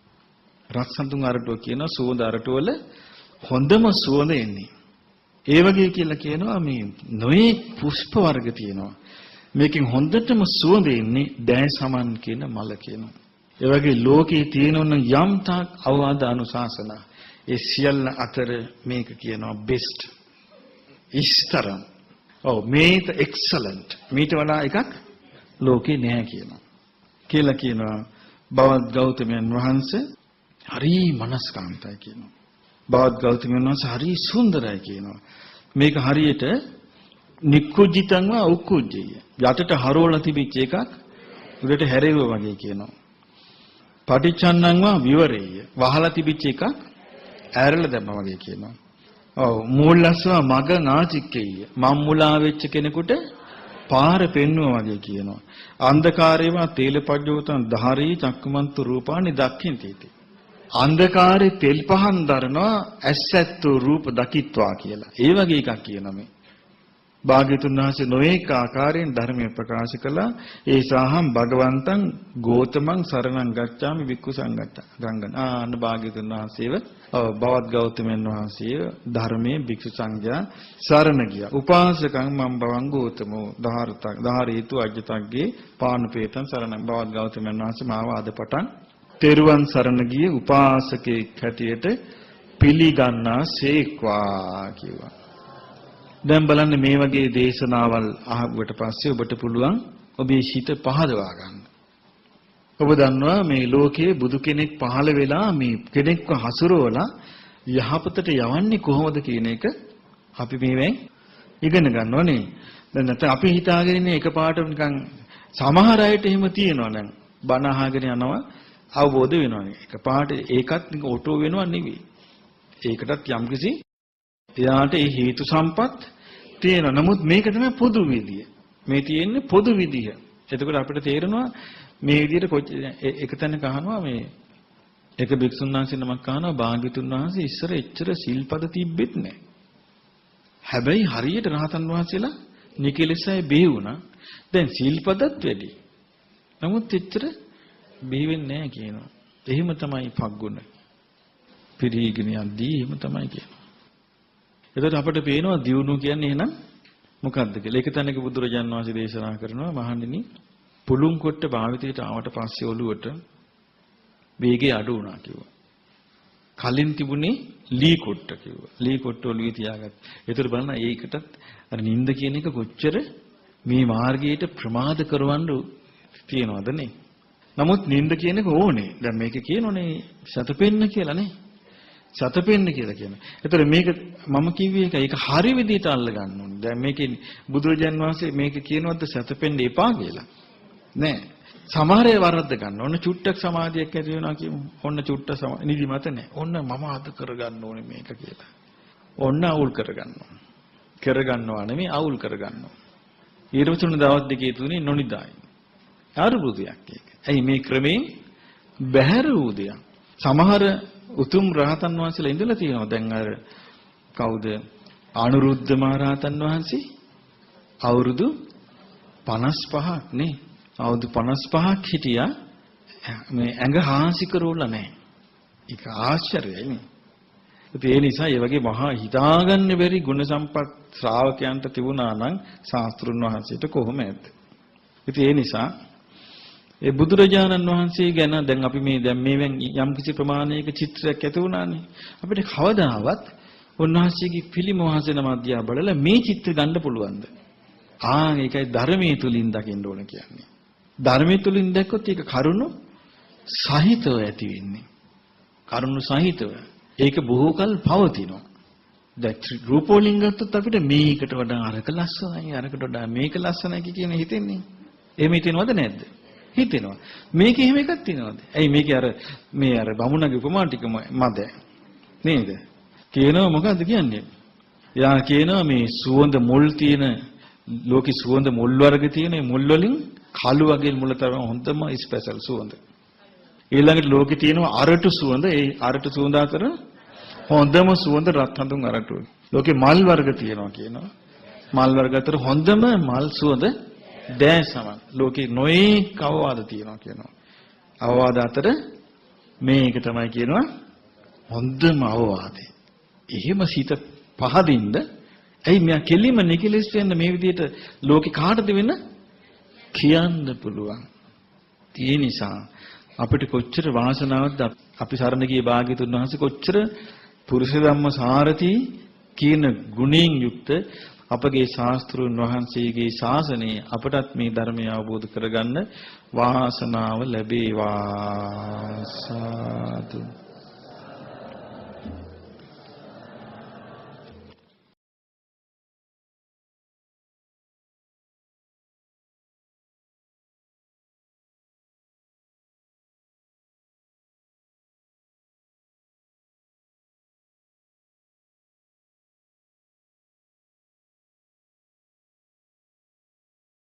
රත් සඳුන් අරටුව කියන සුවඳ අරටුව වල හොඳම සුවඳ එන්නේ. ඒ වගේ කියලා කියනවා මේ නොයේ පුෂ්ප වර්ග තියෙනවා. මේකෙන් හොඳටම සුවඳ එන්නේ දෑසමන් කියන මල කියනවා. ඒ වගේ ලෝකේ තියෙන යම් තාක් අවවාද අනුශාසනා ඒ සියල්ල අතර මේක කියනවා බෙස්ට්. ඉස්තරම්. මේක එක්සලන්ට්. මේට වඩා එකක් ලෝකේ නැහැ කියනවා. කියලා කියනවා බවත් ගෞතමයන් වහන්සේ හරි මනස්කාන්තයි කියනවා. බවත් ගෞතමයන් වහන්සේ හරි සුන්දරයි කියනවා. මේක හරියට නික්කුජිතං වා උක්කුජ්ජය. යටට හරවලා තිබිච්ච එකක් උඩට හැරෙවුවා වගේ කියනවා. පටිච්චන්නං වා විවරේය. වහලා තිබිච්ච එකක් ඈරලා දැම්මා වගේ කියනවා. මූලස්ව මග නාචික්කේය. මම්මුලා වෙච්ච කෙනෙකුට පාර පෙන්වුවා වගේ කියනවා. අන්ධකාරේවා තේලපජ්ජෝතං ධාරී චක්කමන්තු රූපානි දක්ඛින්තේති. අන්ධකාරේ තෙල් පහන් දරනවා ඇස්සැත්තු රූප දකිත්වා කියලා. ඒ වගේ එකක් කියනවා මේ. භාග්‍යතුන් වහන්සේ නොඑක ආකාරයෙන් ධර්මය ප්‍රකාශ කළා. ඒසාහම් භගවන්තං ගෝතමං සරණං ගච්ඡාමි වික්ඛු සංඝං. අන්න භාග්‍යතුන් වහන්සේව බවත් ගෞතමයන් වහන්සේව ධර්මයේ භික්ෂු සංඝයා සරණ ගියා. උපාසකං මම් බවං ගෝතමෝ ධාරේතු අජ්ජතග්ගේ පානුපේතං සරණං. බවත් ගෞතමයන් වහන්සේ මාව අද පටන් තෙරුවන් සරණ ගිය උපාසකෙක් හැටියට පිළිගන්නා සේක්වා කිව්වා. දැන් බලන්න මේ වගේ දේශනාවල් අහුවට පස්සේ ඔබට පුළුවන් ඔබේ හිත පහදවා ගන්න. ඔබ දන්නවා මේ ලෝකයේ බුදු කෙනෙක් පහළ වෙලා මේ කෙනෙක්ව හසුරවලා යහපතට යවන්නේ කොහොමද කියන එක අපි මේවෙන් ඉගෙන ගන්න ඕනේ. දැන් නැත්නම් අපි හිතාගෙන ඉන්නේ එකපාරට නිකන් සමහර අයට එහෙම තියෙනවා නම් බණ අහගෙන යනවා අවබෝධ වෙනවානේ. එකපාරට ඒකත් නිකන් ඔටෝ වෙනව නෙවෙයි. ඒකටත් යම්කිසි එයාට ඒ හේතු සම්පත් තියෙනවා. නමුත් මේක තමයි පොදු විදිය. මේ තියෙන්නේ පොදු විදිය. එතකොට අපිට තේරෙනවා මේ විදියට එක තැනක අහනවා මේ එක භික්ෂුන් වහන්සේ නමක් අහනවා භාග්‍යතුන් වහන්සේ ඉස්සර එච්චර සිල්පද තිබ්බෙත් නැහැ. හැබැයි හරියට රහතන් වහන්සේලා නිකලෙසයි බිහි වුණා. දැන් සිල්පදත් වැඩි. නමුත් එච්චර බිහි වෙන්නේ නැහැ කියනවා. එහෙම තමයි පග්ගුණ. පිරීගෙන යද්දී එහෙම තමයි කියනවා. එතකොට අපිට පේනවා දියුණුව කියන්නේ එහෙනම් මොකක්ද කියලා. ඒක තැනක බුදුරජාණන් වහන්සේ දේශනා කරනවා මහණෙනි පුළුන් කොට භාවිතයට ආවට පස්සේ ඔළුවට වේගය අඩු වුණා කිව්වා. කලින් තිබුණේ ලී කොට්ට කිව්වා. ලී කොට්ට ඔළුවේ තියාගත්තා. ඒතර බලන්න ඒකටත් අර නිින්ද කියන එක කොච්චර මේ මාර්ගයට ප්‍රමාද කරවන්න තියනවද නේ. නමුත් නිින්ද කියන එක ඕනේ. දැන් මේක කියනෝනේ සතපෙන්න කියලා නේ. සතපෙන්න කියලා කියනවා. ඒතර මේක මම කිව්වේ ඒක හරි විදිහට අල්ල ගන්න ඕනේ. දැන් මේකේ බුදුරජාන් වහන්සේ මේක කියනවද සතපෙන්න එපා කියලා? නෑ. සමහරේ වරද්ද ගන්න. ඔන්න චුට්ටක් සමාධියක් ඇති වෙනවා කියමු. ඔන්න චුට්ට නිදිමත නෑ. ඔන්න මම අද කරගන්න ඕනේ මේක කියලා. ඔන්න අවුල් කරගන්නවා. කරගන්නවා නෙමෙයි අවුල් කරගන්නවා. ඊළඟ දවස් දෙකේ තුනේ නොනිදායි. අරුබුදයක් ඒක. ඇයි මේ ක්‍රමයෙන් බැහැර වූ දෙයක්. සමහර උතුම් රහතන් වහන්සේලා ඉඳලා තියෙනවා. දැන් අර කවුද? අනුරුද්ධ මහ රහතන් වහන්සේ අවුරුදු 55ක් නේ. අවුරුදු 55ක් හිටියා. මේ ඇඟ හාන්සි කරෝලා නැහැ. ඒක ආශ්චර්යයි නේ. ඒ නිසා ඒ වගේ මහා හිතාගන්න බැරි ගුණ සම්පත් ශ්‍රාවකයන්ට තිබුණා නම් ශාස්ත්‍රුන් වහන්සේට කොහොම ඇද්ද? ඉතින් ඒ නිසා ඒ බුදුරජාණන් වහන්සේ ගැන දැන් අපි දැන් මේවෙන් යම් කිසි ප්‍රමාණයක චිත්‍රයක් ඇති වුණානේ. අපිට කවදාවත් උන්වහන්සේගේ පිළිම වහන්සේ නම අධ්‍යා බලලා මේ චිත්‍ර ගන්න පුළුවන්ද? ඒකයි ධර්මයේ තුලින් දකින්න ඕන කියන්නේ. ධර්මයේ තුලින් දැක්කොත් ඒක කරුණු සහිතව ඇති වෙන්නේ. කරුණු සහිතව. ඒක බොහෝ කල පවතිනවා. දැන් රූපෝලින් ගත්තොත් අපිට මේකට වඩා අරක ලස්සනයි, අරකට වඩා මේක ලස්සනයි කියන හිතෙන්නේ. එහෙම හිතෙනවද නැද්ද? හිතෙනවා. මේකේ එහෙම එකක් තියෙනවද? ඇයි මේකේ අර බමුණගේ උපමා ටික මැද නේද? කියනවා මොකද්ද කියන්නේ? යා කියනවා මේ සුවඳ මුල් තියෙන ලෝකේ සුවඳ මුල් වර්ග තියෙන මුල් වලින් කළු වගේ මුල තමයි හොඳම ස්පෙෂල් සුවඳ. ඊළඟට ලෝකේ තියෙනවා අරටු සුවඳ. ඒ අරටු සුවඳ අතර හොඳම සුවඳ රත් හඳුන් අරටු. ලෝකේ මල් වර්ග තියෙනවා කියනවා. මල් වර්ග අතර හොඳම මල් සුවඳ දැසම. ලෝකේ නොඑක අවවාද තියෙනවා කියනවා. අවවාද අතර මේක තමයි කියනවා හොඳම අවවාදේ. එහෙම සිත පහදින්න ඇයි මෙයා කෙලිම නිකලස් වෙන්න මේ විදිහට ලෝකේ කාටද වෙන්න කියන්න පුළුවන්. ඒ නිසා අපිට කොච්චර වාසනාවක්ද අපි සරණ ගිය භාග්‍යතුන් වහන්සේ කොච්චර පුරුෂ ධම්ම සාරති කියන ගුණයෙන් යුක්ත අපගේ ශාස්ත්‍රඥ වහන්සේගේ ශාසනයේ අපටත් මේ ධර්මය අවබෝධ කරගන්න වාසනාව ලැබේවා සාදු